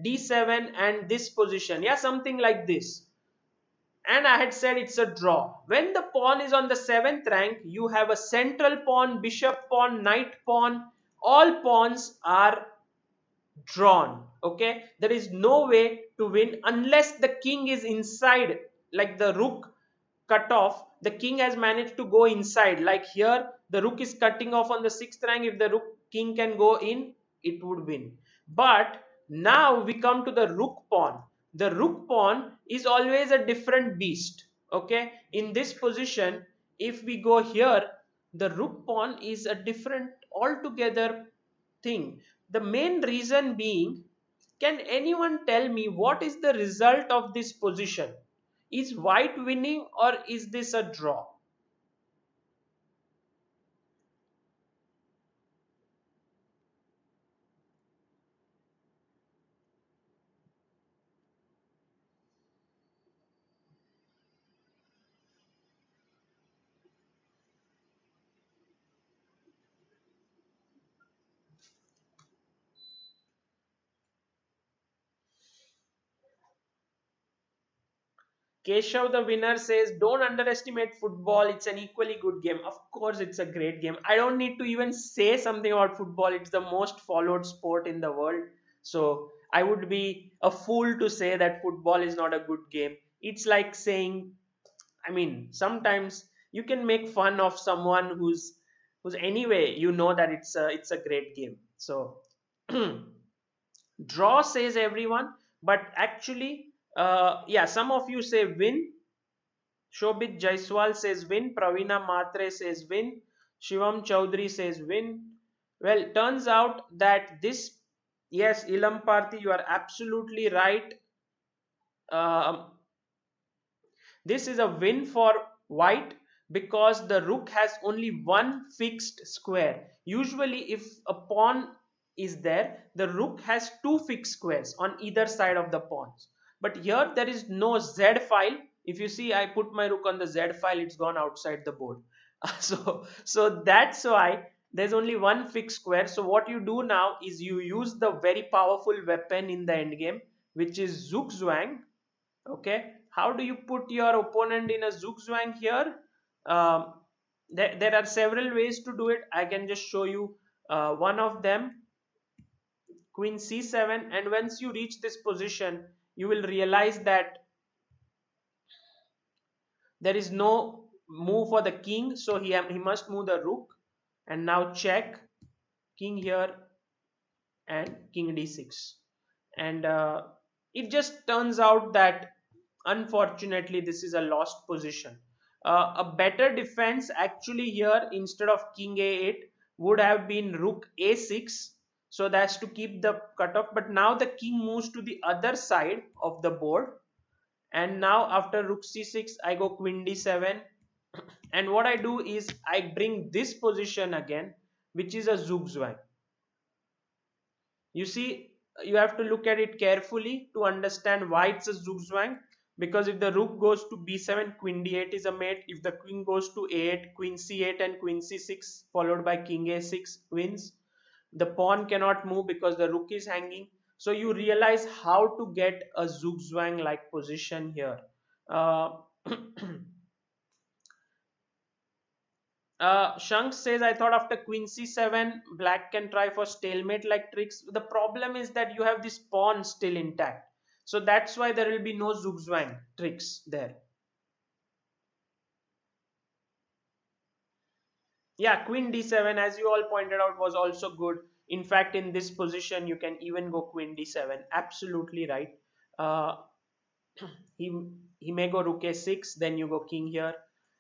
d7 and this position, yeah, something like this. And I had said it's a draw. When the pawn is on the 7th rank, you have a central pawn, bishop pawn, knight pawn. All pawns are drawn. Okay, there is no way to win unless the king is inside, like the rook cut off. The king has managed to go inside. Like here, the rook is cutting off on the 6th rank. If the rook king can go in, it would win. But now we come to the rook pawn. The rook pawn is always a different beast. Okay, in this position, if we go here, the rook pawn is a different altogether thing. The main reason being, can anyone tell me what is the result of this position? Is white winning or is this a draw? Keshav, the winner, says, don't underestimate football. It's an equally good game. Of course, it's a great game. I don't need to even say something about football. It's the most followed sport in the world. So I would be a fool to say that football is not a good game. It's like saying, I mean, sometimes you can make fun of someone who's anyway, you know that it's a great game. So draw says everyone, but actually, yeah, some of you say win. Shobit Jaiswal says win. Pravina Matre says win. Shivam Chaudhary says win. Well, turns out that this, yes, Ilam Parthi, you are absolutely right. Um This is a win for white because the rook has only one fixed square. Usually if a pawn is there, the rook has two fixed squares on either side of the pawns. But here there is no Z file. If you see, I put my rook on the Z file, it's gone outside the board. So that's why there's only one fixed square. So what you do now is you use the very powerful weapon in the endgame, which is Zugzwang. Okay, how do you put your opponent in a zugzwang here? um, there are several ways to do it. I can just show you one of them. Queen c7, and once you reach this position, you will realize that there is no move for the king, so he must move the rook. And now check, king here, and king d6. And it just turns out that unfortunately this is a lost position. A better defense actually here, instead of king a8, would have been rook a6, so that's to keep the cutoff. But now the king moves to the other side of the board, and now after rook c6 I go queen d7. And what I do is I bring this position again, which is a zugzwang. You see, you have to look at it carefully to understand why it's a zugzwang. Because if the rook goes to b7, queen d8 is a mate. If the queen goes to a8, queen c8 and queen c6 followed by king a6 wins. The pawn cannot move because the rook is hanging. So you realize how to get a zugzwang like position here. Uh, Shank says, I thought after queen c7, black can try for stalemate like tricks. The problem is that you have this pawn still intact. So that's why there will be no zugzwang tricks there. Yeah, queen d7, as you all pointed out, was also good. In fact, in this position, you can even go queen d7. Absolutely right. Uh, he, he may go rook a6, then you go king here,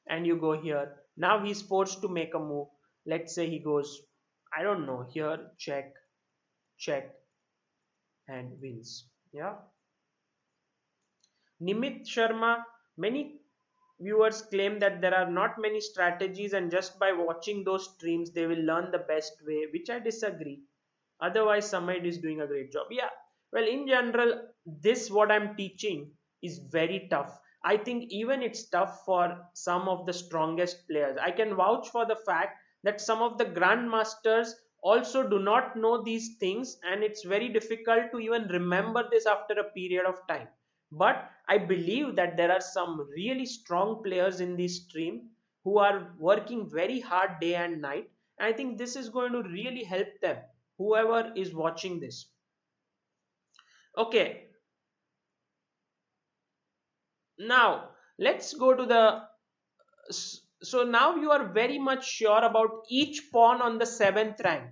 and you go here. Now he's forced to make a move. Let's say he goes, I don't know, here, check, check, and wins. Yeah. Nimit Sharma, many viewers claim that there are not many strategies, and just by watching those streams, they will learn the best way, which I disagree. Otherwise, Samad is doing a great job. Yeah. Well, in general, this what I'm teaching is very tough. I think even it's tough for some of the strongest players. I can vouch for the fact that some of the grandmasters also do not know these things, and it's very difficult to even remember this after a period of time. But I believe that there are some really strong players in this stream who are working very hard day and night, and I think this is going to really help them, whoever is watching this. Okay, now let's go to the so now you are very much sure about each pawn on the 7th rank.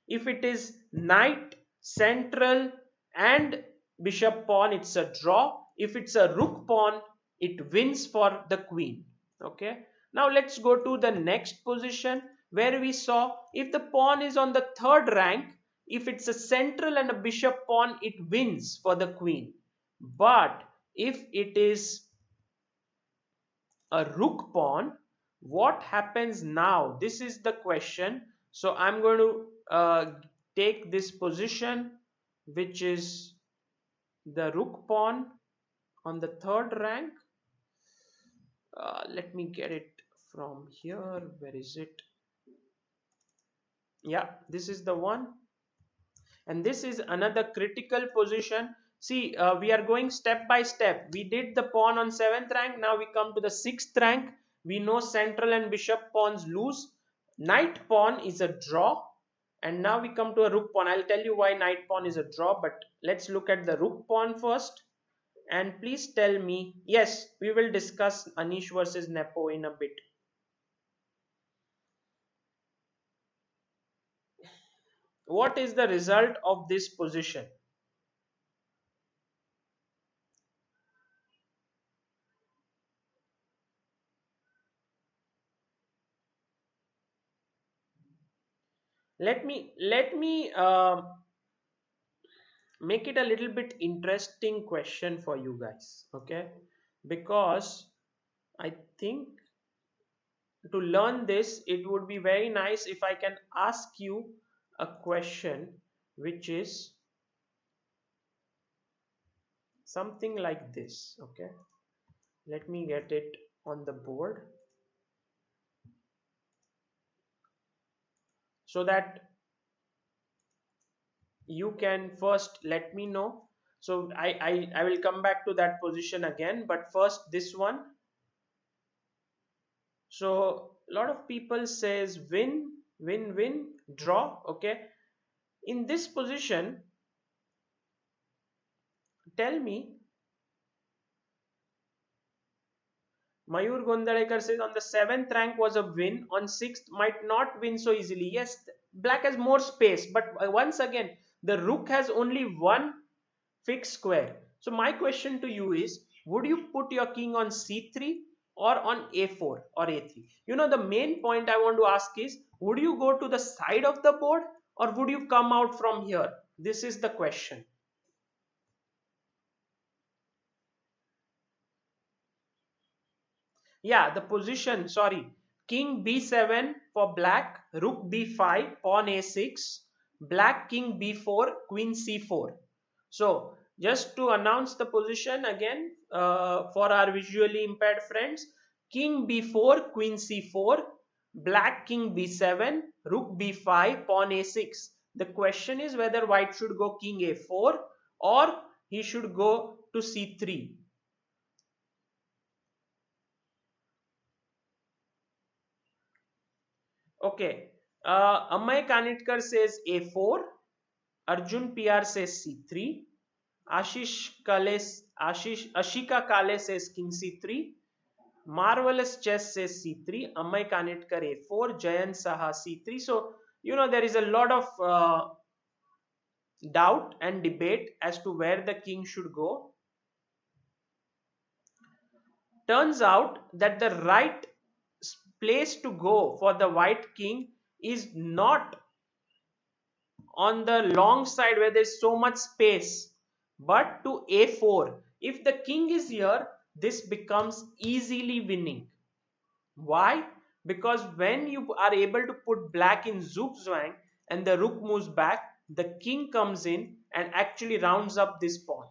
If it is knight, central, and bishop pawn, it's a draw. If it's a rook pawn, it wins for the queen. Okay. Now let's go to the next position where we saw if the pawn is on the 3rd rank, if it's a central and a bishop pawn, it wins for the queen. But if it is a rook pawn, what happens now? This is the question. So I'm going to take this position, which is the rook pawn on the 3rd rank. Let me get it from here. Where is it? Yeah, this is the one. And this is another critical position. See, we are going step by step. We did the pawn on 7th rank. Now we come to the 6th rank. We know central and bishop pawns lose. Knight pawn is a draw. And now we come to a rook pawn. I'll tell you why knight pawn is a draw, but let's look at the rook pawn first. And please tell me, yes, we will discuss Anish versus Nepo in a bit. What is the result of this position? Let me make it a little bit interesting question for you guys, okay? Because I think to learn this, it would be very nice if I can ask you a question which is something like this, okay? Let me get it on the board so that you can first let me know. So I will come back to that position again, but first this one. So a lot of people says win, win, win, draw. Okay. In this position, tell me, Mayur Gondalekar says on the 7th rank was a win, on 6th might not win so easily. Yes, black has more space, but once again, the rook has only one fixed square. So my question to you is, would you put your king on c3 or on a4 or a3? You know, the main point I want to ask is, would you go to the side of the board or would you come out from here? This is the question. Yeah, the position, sorry. King b7 for black, rook b5, pawn a6, black king b4, queen c4. So, just to announce the position again for our visually impaired friends, king b4, queen c4, black king b7, rook b5, pawn a6. The question is whether white should go king a4 or he should go to c3. Okay. Amay Kanitkar says A4. Arjun PR says C3. Ashika Kale says King C3. Marvelous Chess says C3. Amay Kanitkar A4. Jayan Saha C3. So, you know, there is a lot of doubt and debate as to where the king should go. Turns out that the right place to go for the white king is not on the long side where there's so much space, but to a4. If the king is here, this becomes easily winning. Why? Because when you are able to put black in zugzwang and the rook moves back, the king comes in and actually rounds up this pawn.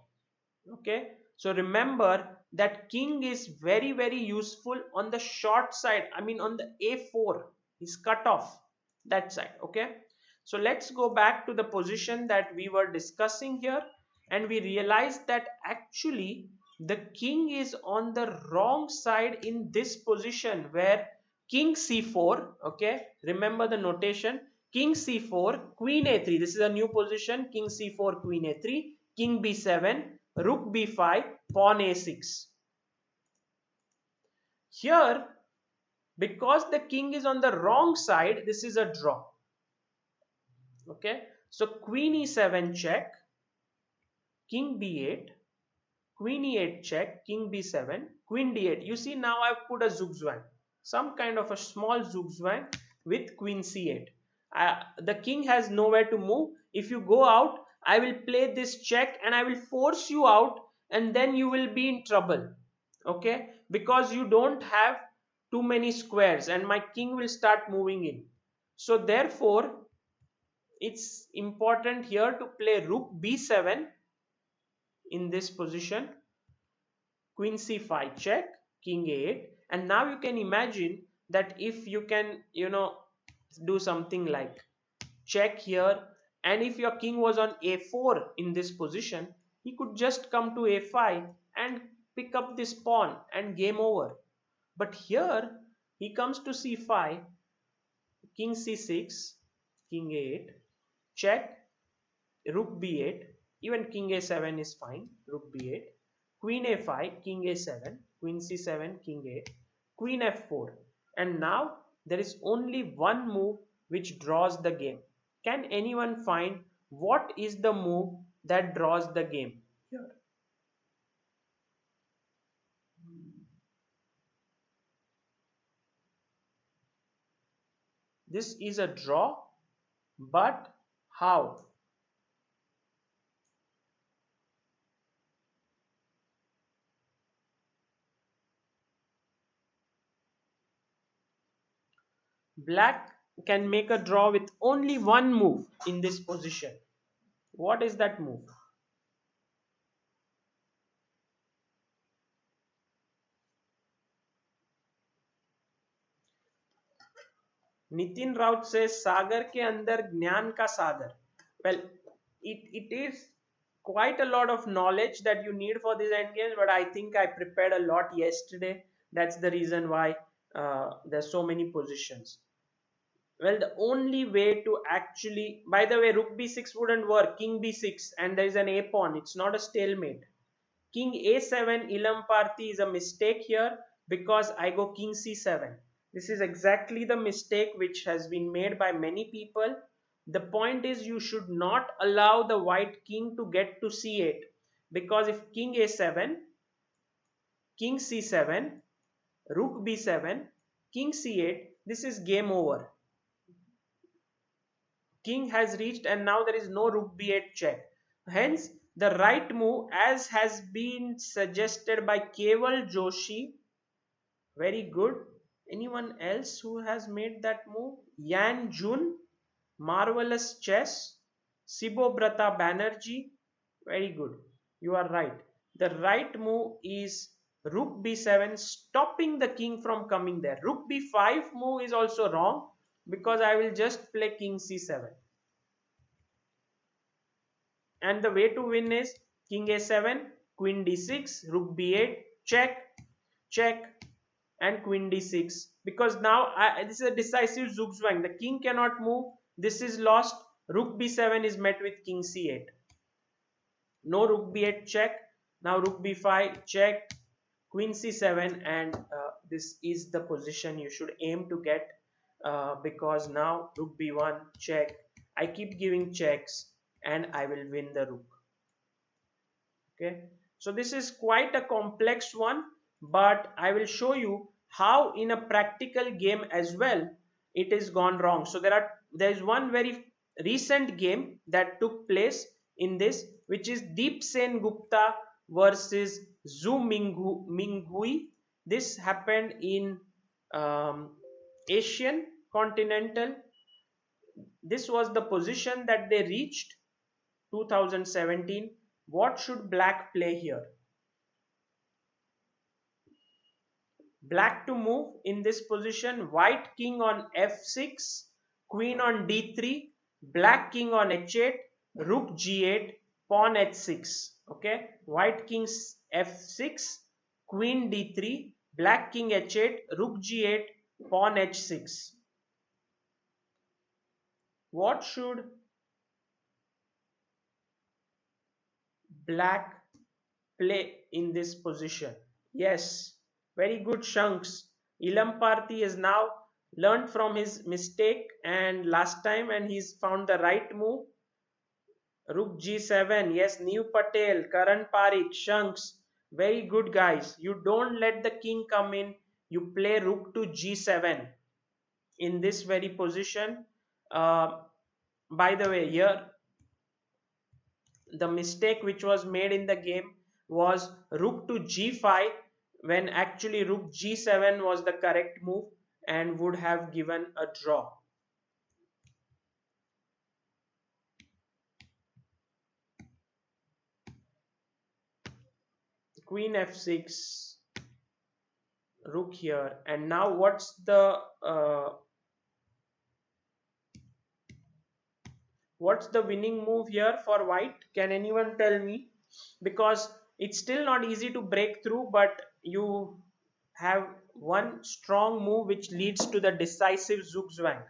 Okay, so remember that king is very very useful on the short side, I mean on the a4. He's cut off that side. Okay, So let's go back to the position that we were discussing here, and we realized that actually the king is on the wrong side in this position where king c4, okay, remember the notation, king c4, queen a3, this is a new position, king c4, queen a3, king b7, rook b5, pawn a6. Here, because the king is on the wrong side, this is a draw. Okay, so queen e7 check, king b8, queen e8 check, king b7, queen d8. You see, now I've put a zugzwang, some kind of a small zugzwang with queen c8. The king has nowhere to move. If you go out, I will play this check and I will force you out, and then you will be in trouble. Okay, because you don't have too many squares and my king will start moving in. So therefore, it's important here to play rook b7 in this position, queen c5 check, king a8. And now you can imagine that if you can, do something like check here, and if your king was on a4 in this position, he could just come to a5 and pick up this pawn and game over. But here he comes to c5, king c6, king a8 check, rook b8, even king a7 is fine, rook b8, queen a5, king a7, queen c7, king a8, queen f4. And now there is only one move which draws the game. Can anyone find what is the move that draws the game here? This is a draw, but how? Black can make a draw with only one move in this position. What is that move? Nitin Raut से सागर के अंदर ज्ञान का सागर. Well, it is quite a lot of knowledge that you need for this endgame, but I think I prepared a lot yesterday. That's the reason why there's so many positions. Well, the only way to actually, by the way, rook b6 wouldn't work, king b6, and there is an a pawn, it's not a stalemate. King a7 Ilamparti is a mistake here because I go king c7. This is exactly the mistake which has been made by many people. The point is you should not allow the white king to get to c8, because if king a7, king c7, rook b7, king c8, this is game over. King has reached and now there is no rook b8 check. Hence, the right move, as has been suggested by Keval Joshi, very good. Anyone else who has made that move? Yan Jun, Marvelous Chess, Sibobrata Banerjee, very good. You are right. The right move is rook b7, stopping the king from coming there. Rook b5 move is also wrong because I will just play king c7. And the way to win is king a7, queen d6, rook b8, check, check, and queen d6. Because now this is a decisive zugzwang. The king cannot move. This is lost. Rook b7 is met with king c8. No rook b8 check. Now rook b5 check, queen c7, and this is the position you should aim to get, because now rook b1 check. I keep giving checks and I will win the rook. Okay, so this is quite a complex one, but I will show you how in a practical game as well it is gone wrong. So there is one very recent game that took place in this, which is Deep Sen Gupta versus Zhu Minghui. This happened in Asian continental. This was the position that they reached 2017. What should black play here? Black to move in this position, white king on f6, queen on d3, black king on h8, rook g8, pawn h6. Okay, white king f6, queen d3, black king h8, rook g8, pawn h6. What should black play in this position? Yes, very good, Shanks. Ilamparti has now learned from his mistake and last time, and he's found the right move. Rook g7. Yes, New Patel, Karan Parikh, Shanks. Very good, guys. You don't let the king come in. You play rook to g7 in this very position. Uh, by the way, here the mistake which was made in the game was rook to g5 when actually rook g7 was the correct move and would have given a draw. Queen f6, rook here, and now what's the winning move here for white? Can anyone tell me? Because it's still not easy to break through, but you have one strong move which leads to the decisive zugzwang.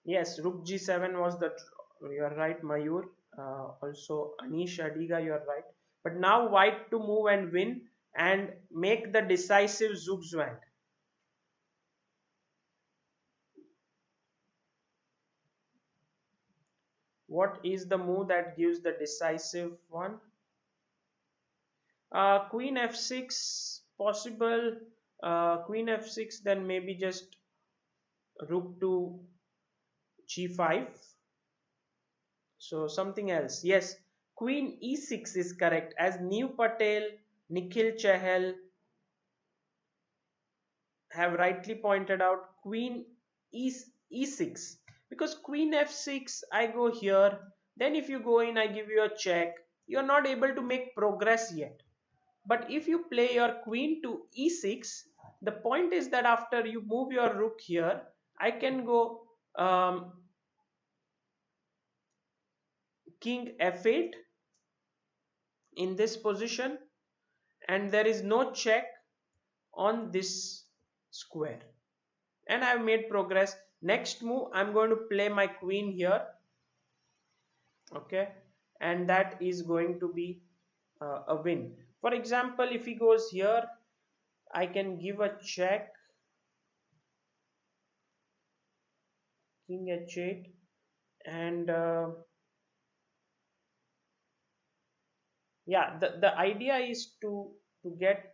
Yes, Rook G7 was the. You are right, Mayur. Also, Anish Adiga, you are right. But now White to move and win and make the decisive zugzwang. What is the move that gives the decisive one? Queen F6 possible. Queen F6, then maybe just Rook to G5. So something else. Yes, Queen E6 is correct. As New Patel, Nikhil Chahal have rightly pointed out, Queen E6, because Queen F6, I go here, then if you go in, I give you a check. You're not able to make progress yet. But if you play your Queen to E6, the point is that after you move your Rook here, I can go King F8 in this position, and there is no check on this square, and I've made progress. Next move, I'm going to play my queen here. Okay, and that is going to be a win. For example, if he goes here, I can give a check, king h8, and yeah, the idea is to get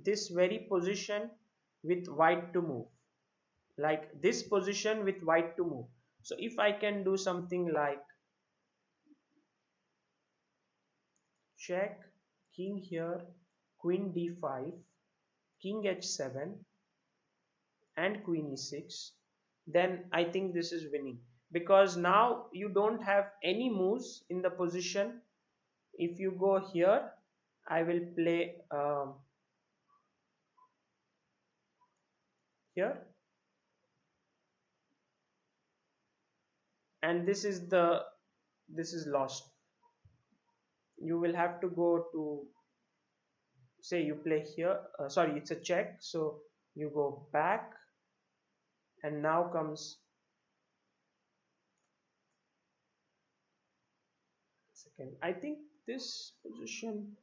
this very position with white to move, like this position with white to move. So if I can do something like check, king here, queen d5, king h7, and queen e6, then I think this is winning, because now you don't have any moves in the position. If you go here, I will play here, and this is lost. You will have to go to, say you play here, sorry, it's a check, so you go back, and now comes second. I think this position,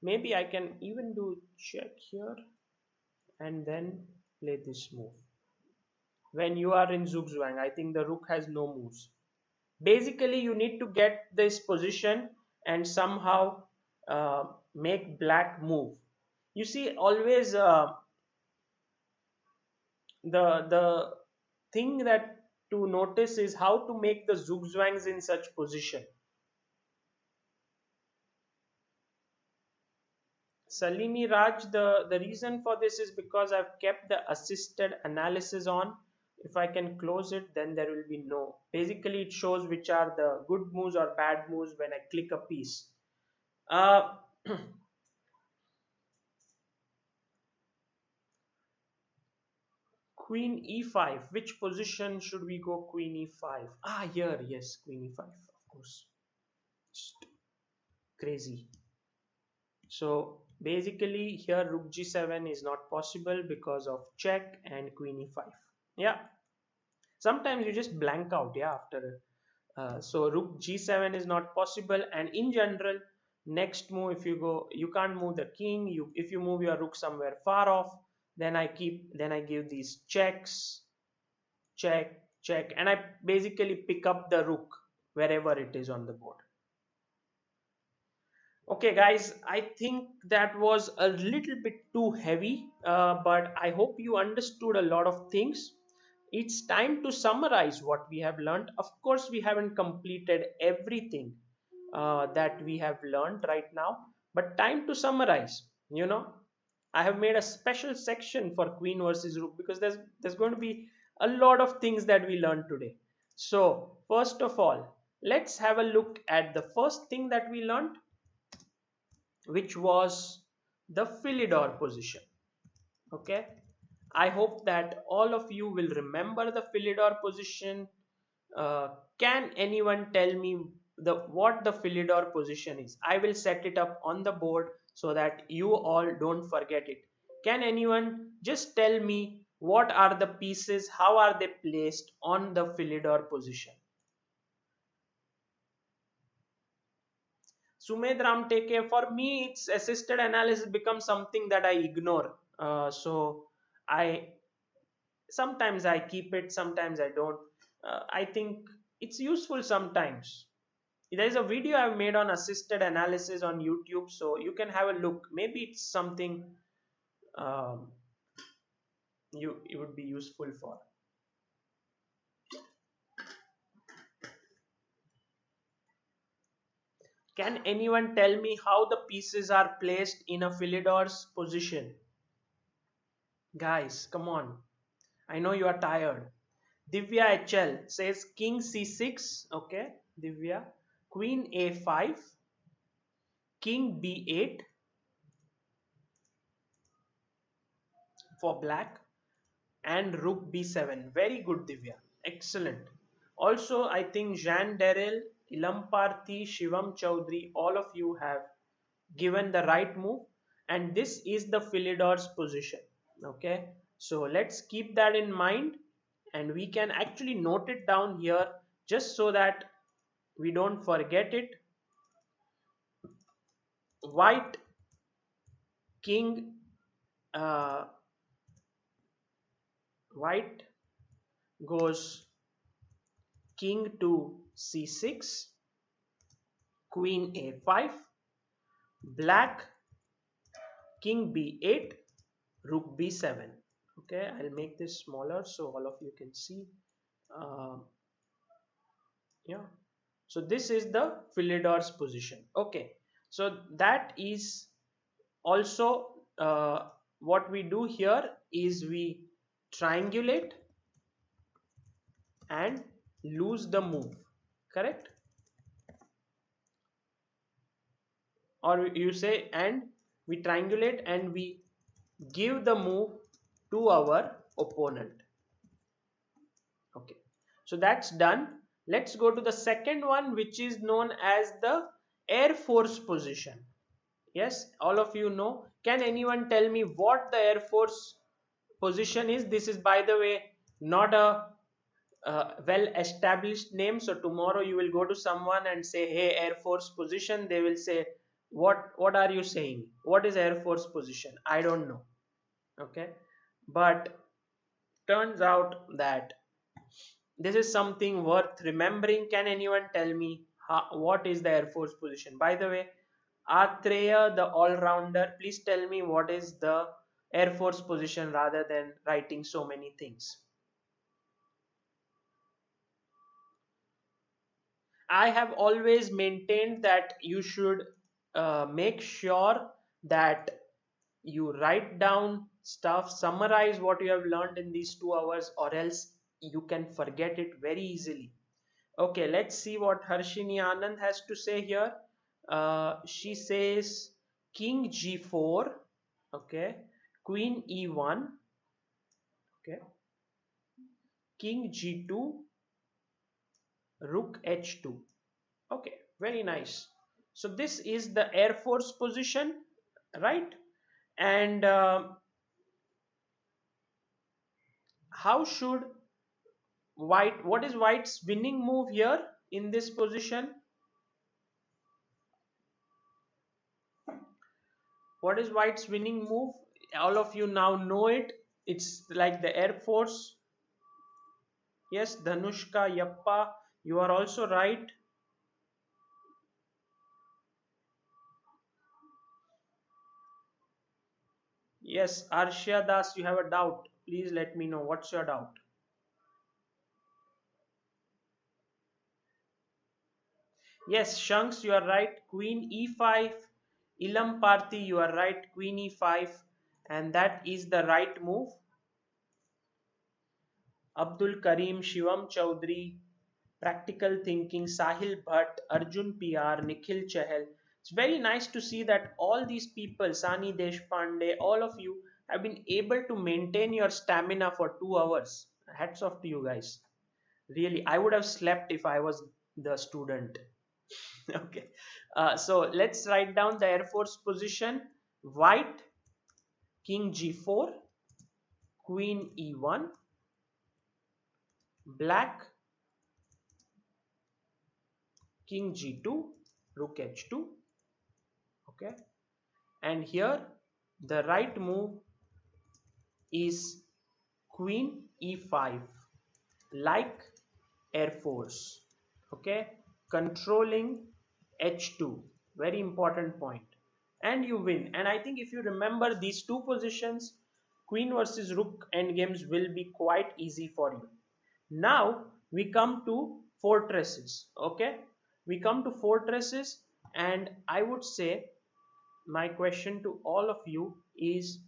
maybe I can even do check here and then play this move. When you are in zugzwang, I think the rook has no moves. Basically, you need to get this position and somehow make black move. You see, always the thing that to notice is how to make the zugzwangs in such position. Salini Raj, the reason for this is because I've kept the assisted analysis on. If I can close it, then there will be no. Basically, it shows which are the good moves or bad moves when I click a piece. Uh, Queen e5. Which position should we go? Queen e5. Ah, here, yes, Queen e5, of course. Just crazy. So basically, here Rook g7 is not possible because of check and Queen e5. Yeah, sometimes you just blank out. Yeah, after so Rook g7 is not possible, and in general, next move, if you go, you can't move the king. You if you move your rook somewhere far off, then I give these checks, check, check, and I basically pick up the rook wherever it is on the board. Okay, guys, I think that was a little bit too heavy, but I hope you understood a lot of things. It's time to summarize what we have learned. Of course, we haven't completed everything that we have learned right now, but time to summarize. You know, I have made a special section for Queen versus Rook because there's going to be a lot of things that we learned today. So, first of all, let's have a look at the first thing that we learned, which was the Philidor position. Okay, I hope that all of you will remember the Philidor position. Can anyone tell me what the Philidor position is? I will set it up on the board so that you all don't forget it. Can anyone just tell me what are the pieces, how are they placed on the Philidor position? Sumed Ram, take care. For me, it's assisted analysis becomes something that I ignore. So I sometimes I keep it, sometimes I don't. I think it's useful sometimes. There is a video I've made on assisted analysis on YouTube, so you can have a look. Maybe it's something um, you it would be useful for. Can anyone tell me how the pieces are placed in a Philidor's position? Guys, come on. I know you are tired. Divya HL says King C6. Okay, Divya. Queen A5. King B8 for black. And Rook B7. Very good, Divya. Excellent. Also, I think Jean Derrell, Ilam Parthi, Shivam Chaudhary, all of you have given the right move. And this is the Philidor's position. Okay. So let's keep that in mind. And we can actually note it down here just so that we don't forget it. White king, uh, white goes king to c6, queen a5, black king b8, rook b7. Okay, I'll make this smaller so all of you can see. uh, yeah, so this is the Philidor's position. Okay, so that is also what we do here is we triangulate and lose the move, correct? Or you say, and we triangulate and we give the move to our opponent. Okay, so that's done. Let's go to the second one, which is known as the Air Force position. Yes, all of you know. Can anyone tell me what the Air Force position is? This is, by the way, not a well established name. So tomorrow you will go to someone and say, hey, Air Force position. They will say, what are you saying? What is Air Force position? I don't know. Okay, but turns out that this is something worth remembering. Can anyone tell me what is the Air Force position? By the way, Atreya, the all-rounder, please tell me what is the Air Force position rather than writing so many things. I have always maintained that you should make sure that you write down stuff, summarize what you have learned in these 2 hours, or else you can forget it very easily. Okay, let's see what Harshini Anand has to say here. She says king g4, okay, queen e1, okay, king g2, rook h2. Okay, very nice. So this is the Air Force position, right? And how should what is white's winning move here in this position? What is white's winning move? All of you now know it. It's like the Air Force. Yes, Dhanushka, Yappa, you are also right. Yes, Arshia Das, you have a doubt. Please let me know. What's your doubt? Yes, Shanks, you are right. Queen e5. Ilam Parthi, you are right. Queen e5. And that is the right move. Abdul Karim, Shivam Chaudhary, Practical Thinking, Sahil Bhatt, Arjun PR, Nikhil Chahal. It's very nice to see that all these people, Sani Deshpande, all of you have been able to maintain your stamina for 2 hours. Hats off to you guys. Really, I would have slept if I was the student. Okay. So let's write down the Air Force position. White, King G4, Queen E1, Black, King G2, Rook H2. Okay. And here the right move is Queen E5, like Air Force. Okay. Controlling H2. Very important point. And you win. And I think if you remember these two positions, queen versus rook endgames will be quite easy for you. Now we come to fortresses. Okay, we come to fortresses, and I would say my question to all of you is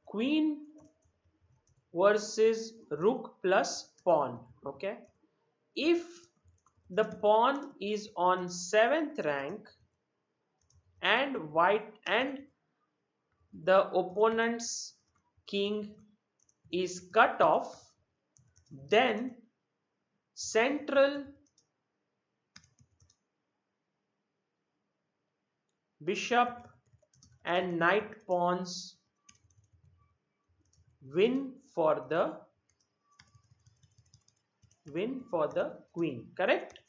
queen versus rook plus pawn. Okay, if the pawn is on 7th rank and white and the opponent's king is cut off, then central bishop and knight pawns win for the queen. Correct?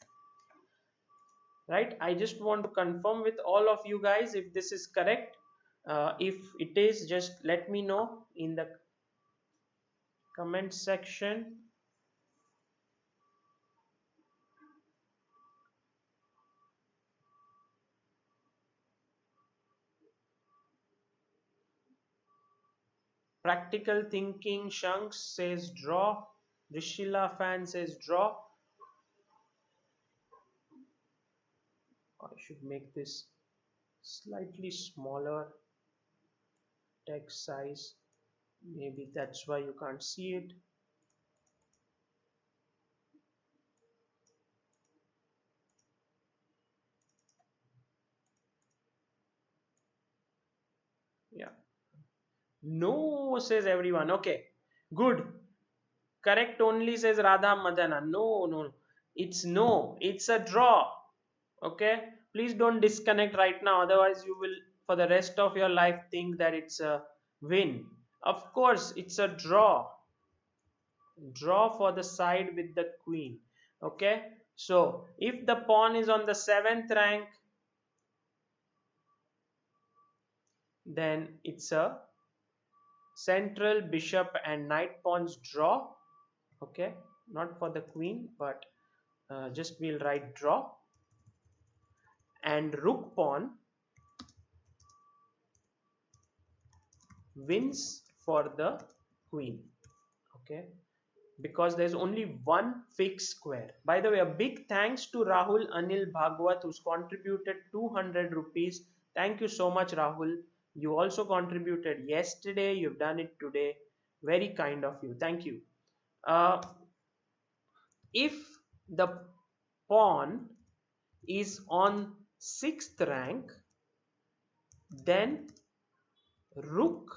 Right? I just want to confirm with all of you guys if this is correct. If it is, just let me know in the comment section. Practical Thinking Shanks says draw. Rishila fan says draw. I should make this slightly smaller text size. Maybe that's why you can't see it. Yeah. No, says everyone. Okay. Good. Correct only, says Radha Madana. No, no. It's no. It's a draw. Okay. Please don't disconnect right now. Otherwise, you will, for the rest of your life, think that it's a win. Of course, it's a draw. Draw for the side with the queen. Okay. So, if the pawn is on the 7th rank, then it's a central bishop and knight pawns draw. Okay, not for the queen, but just we'll write draw. And rook pawn wins for the queen. Okay, because there's only one fixed square. By the way, a big thanks to Rahul Anil Bhagwat, who's contributed 200 rupees. Thank you so much, Rahul. You also contributed yesterday. You've done it today. Very kind of you. Thank you. Uh, if the pawn is on sixth rank, then rook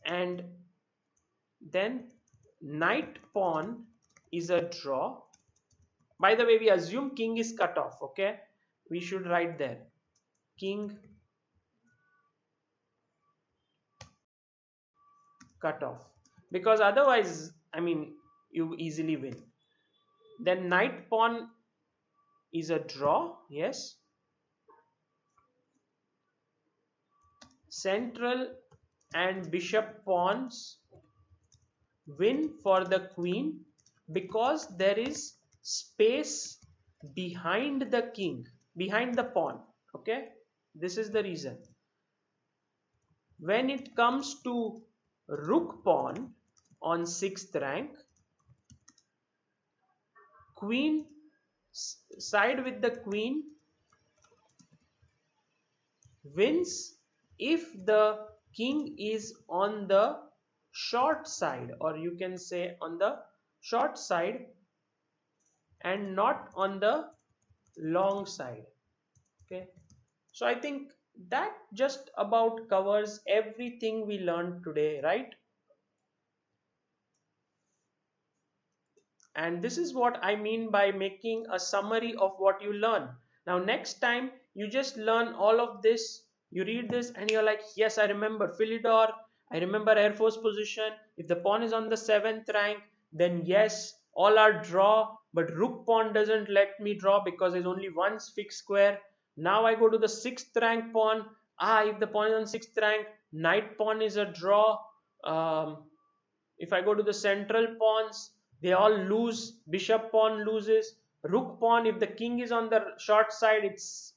and then knight pawn is a draw. By the way, we assume king is cut off. Okay, we should write there king cut off, because otherwise, I mean, you easily win. Then knight pawn is a draw. Yes, central and bishop pawns win for the queen because there is space behind the king, behind the pawn. Okay, this is the reason. When it comes to rook pawn on sixth rank, queen side with the queen wins if the king is on the short side, or you can say on the short side and not on the long side. Okay, so I think that just about covers everything we learned today, right? And this is what I mean by making a summary of what you learn. Now, next time you just learn all of this, you read this and you're like, yes, I remember Philidor, I remember Air Force position. If the pawn is on the seventh rank, then yes, all are draw, but rook pawn doesn't let me draw because there's only one fixed square. Now I go to the sixth rank pawn. If the pawn is on sixth rank, knight pawn is a draw. Um, if I go to the central pawns, they all lose. Bishop pawn loses. Rook pawn, if the king is on the short side, it's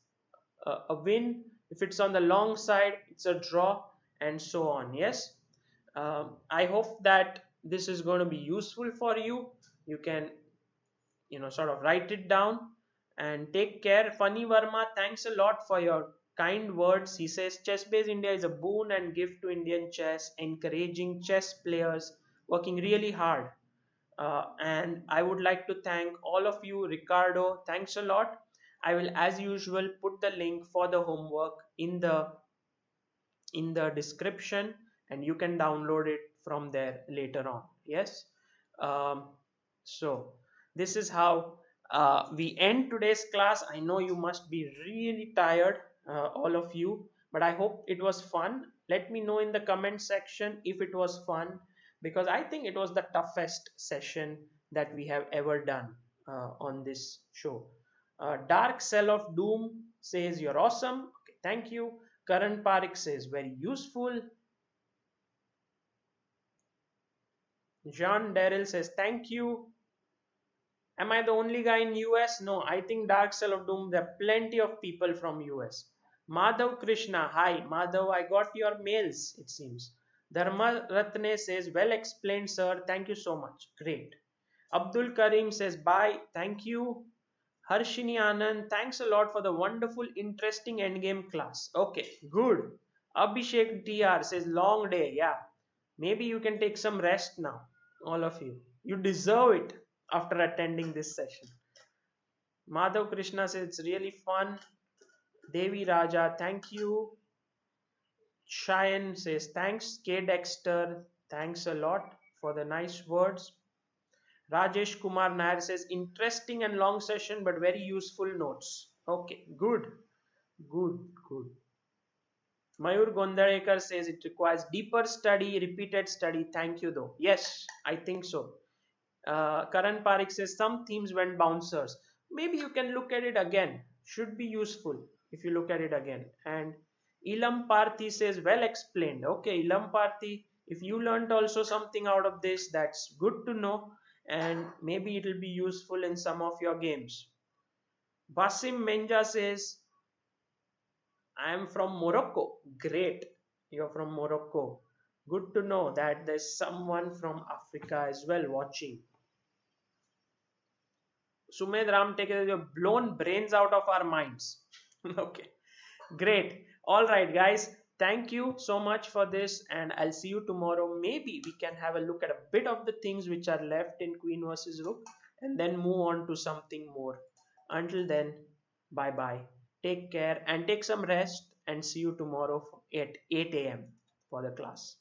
a win. If it's on the long side, it's a draw, and so on. Yes. I hope that this is going to be useful for you. You can, sort of write it down and take care. Funny Verma, thanks a lot for your kind words. He says Chessbase India is a boon and gift to Indian chess, encouraging chess players working really hard. And I would like to thank all of you. Ricardo, thanks a lot. I will, as usual, put the link for the homework in the description, and you can download it from there later on. Yes. um, so this is how we end today's class. I know you must be really tired, all of you, but I hope it was fun. Let me know in the comment section if it was fun, because I think it was the toughest session that we have ever done on this show. Dark Cell of Doom says you're awesome. Okay, thank you. Karan Parik says very useful. Jean Darrell says thank you. Am I the only guy in US? No, I think Dark Cell of Doom, there are plenty of people from US. Madhav Krishna, hi. Madhav, I got your mails, it seems. Dharma Ratne says, well explained, sir. Thank you so much. Great. Abdul Karim says, bye. Thank you. Harshini Anand, thanks a lot for the wonderful, interesting endgame class. Okay, good. Abhishek TR says, long day. Yeah, maybe you can take some rest now, all of you. You deserve it after attending this session. Madhav Krishna says, it's really fun. Devi Raja, thank you. Cheyenne says, thanks. K Dexter, thanks a lot for the nice words. Rajesh Kumar Nair says, interesting and long session, but very useful notes. Okay, good, good, good. Mayur Gondarekar says it requires deeper study, repeated study. Thank you, though. Yes, I think so. Karan Parik says some themes went bouncers. Maybe you can look at it again. Should be useful if you look at it again. And Ilam Parthi says, well explained. Okay, Ilam Parthi, if you learned also something out of this, that's good to know. And maybe it will be useful in some of your games. Basim Menja says, I am from Morocco. Great. You're from Morocco. Good to know that there's someone from Africa as well watching. Sumed Ramtekar, you've blown brains out of our minds. Okay, great. All right, guys. Thank you so much for this, and I'll see you tomorrow. Maybe we can have a look at a bit of the things which are left in Queen versus Rook and then move on to something more. Until then, bye bye. Take care and take some rest, and see you tomorrow at 8 a.m. for the class.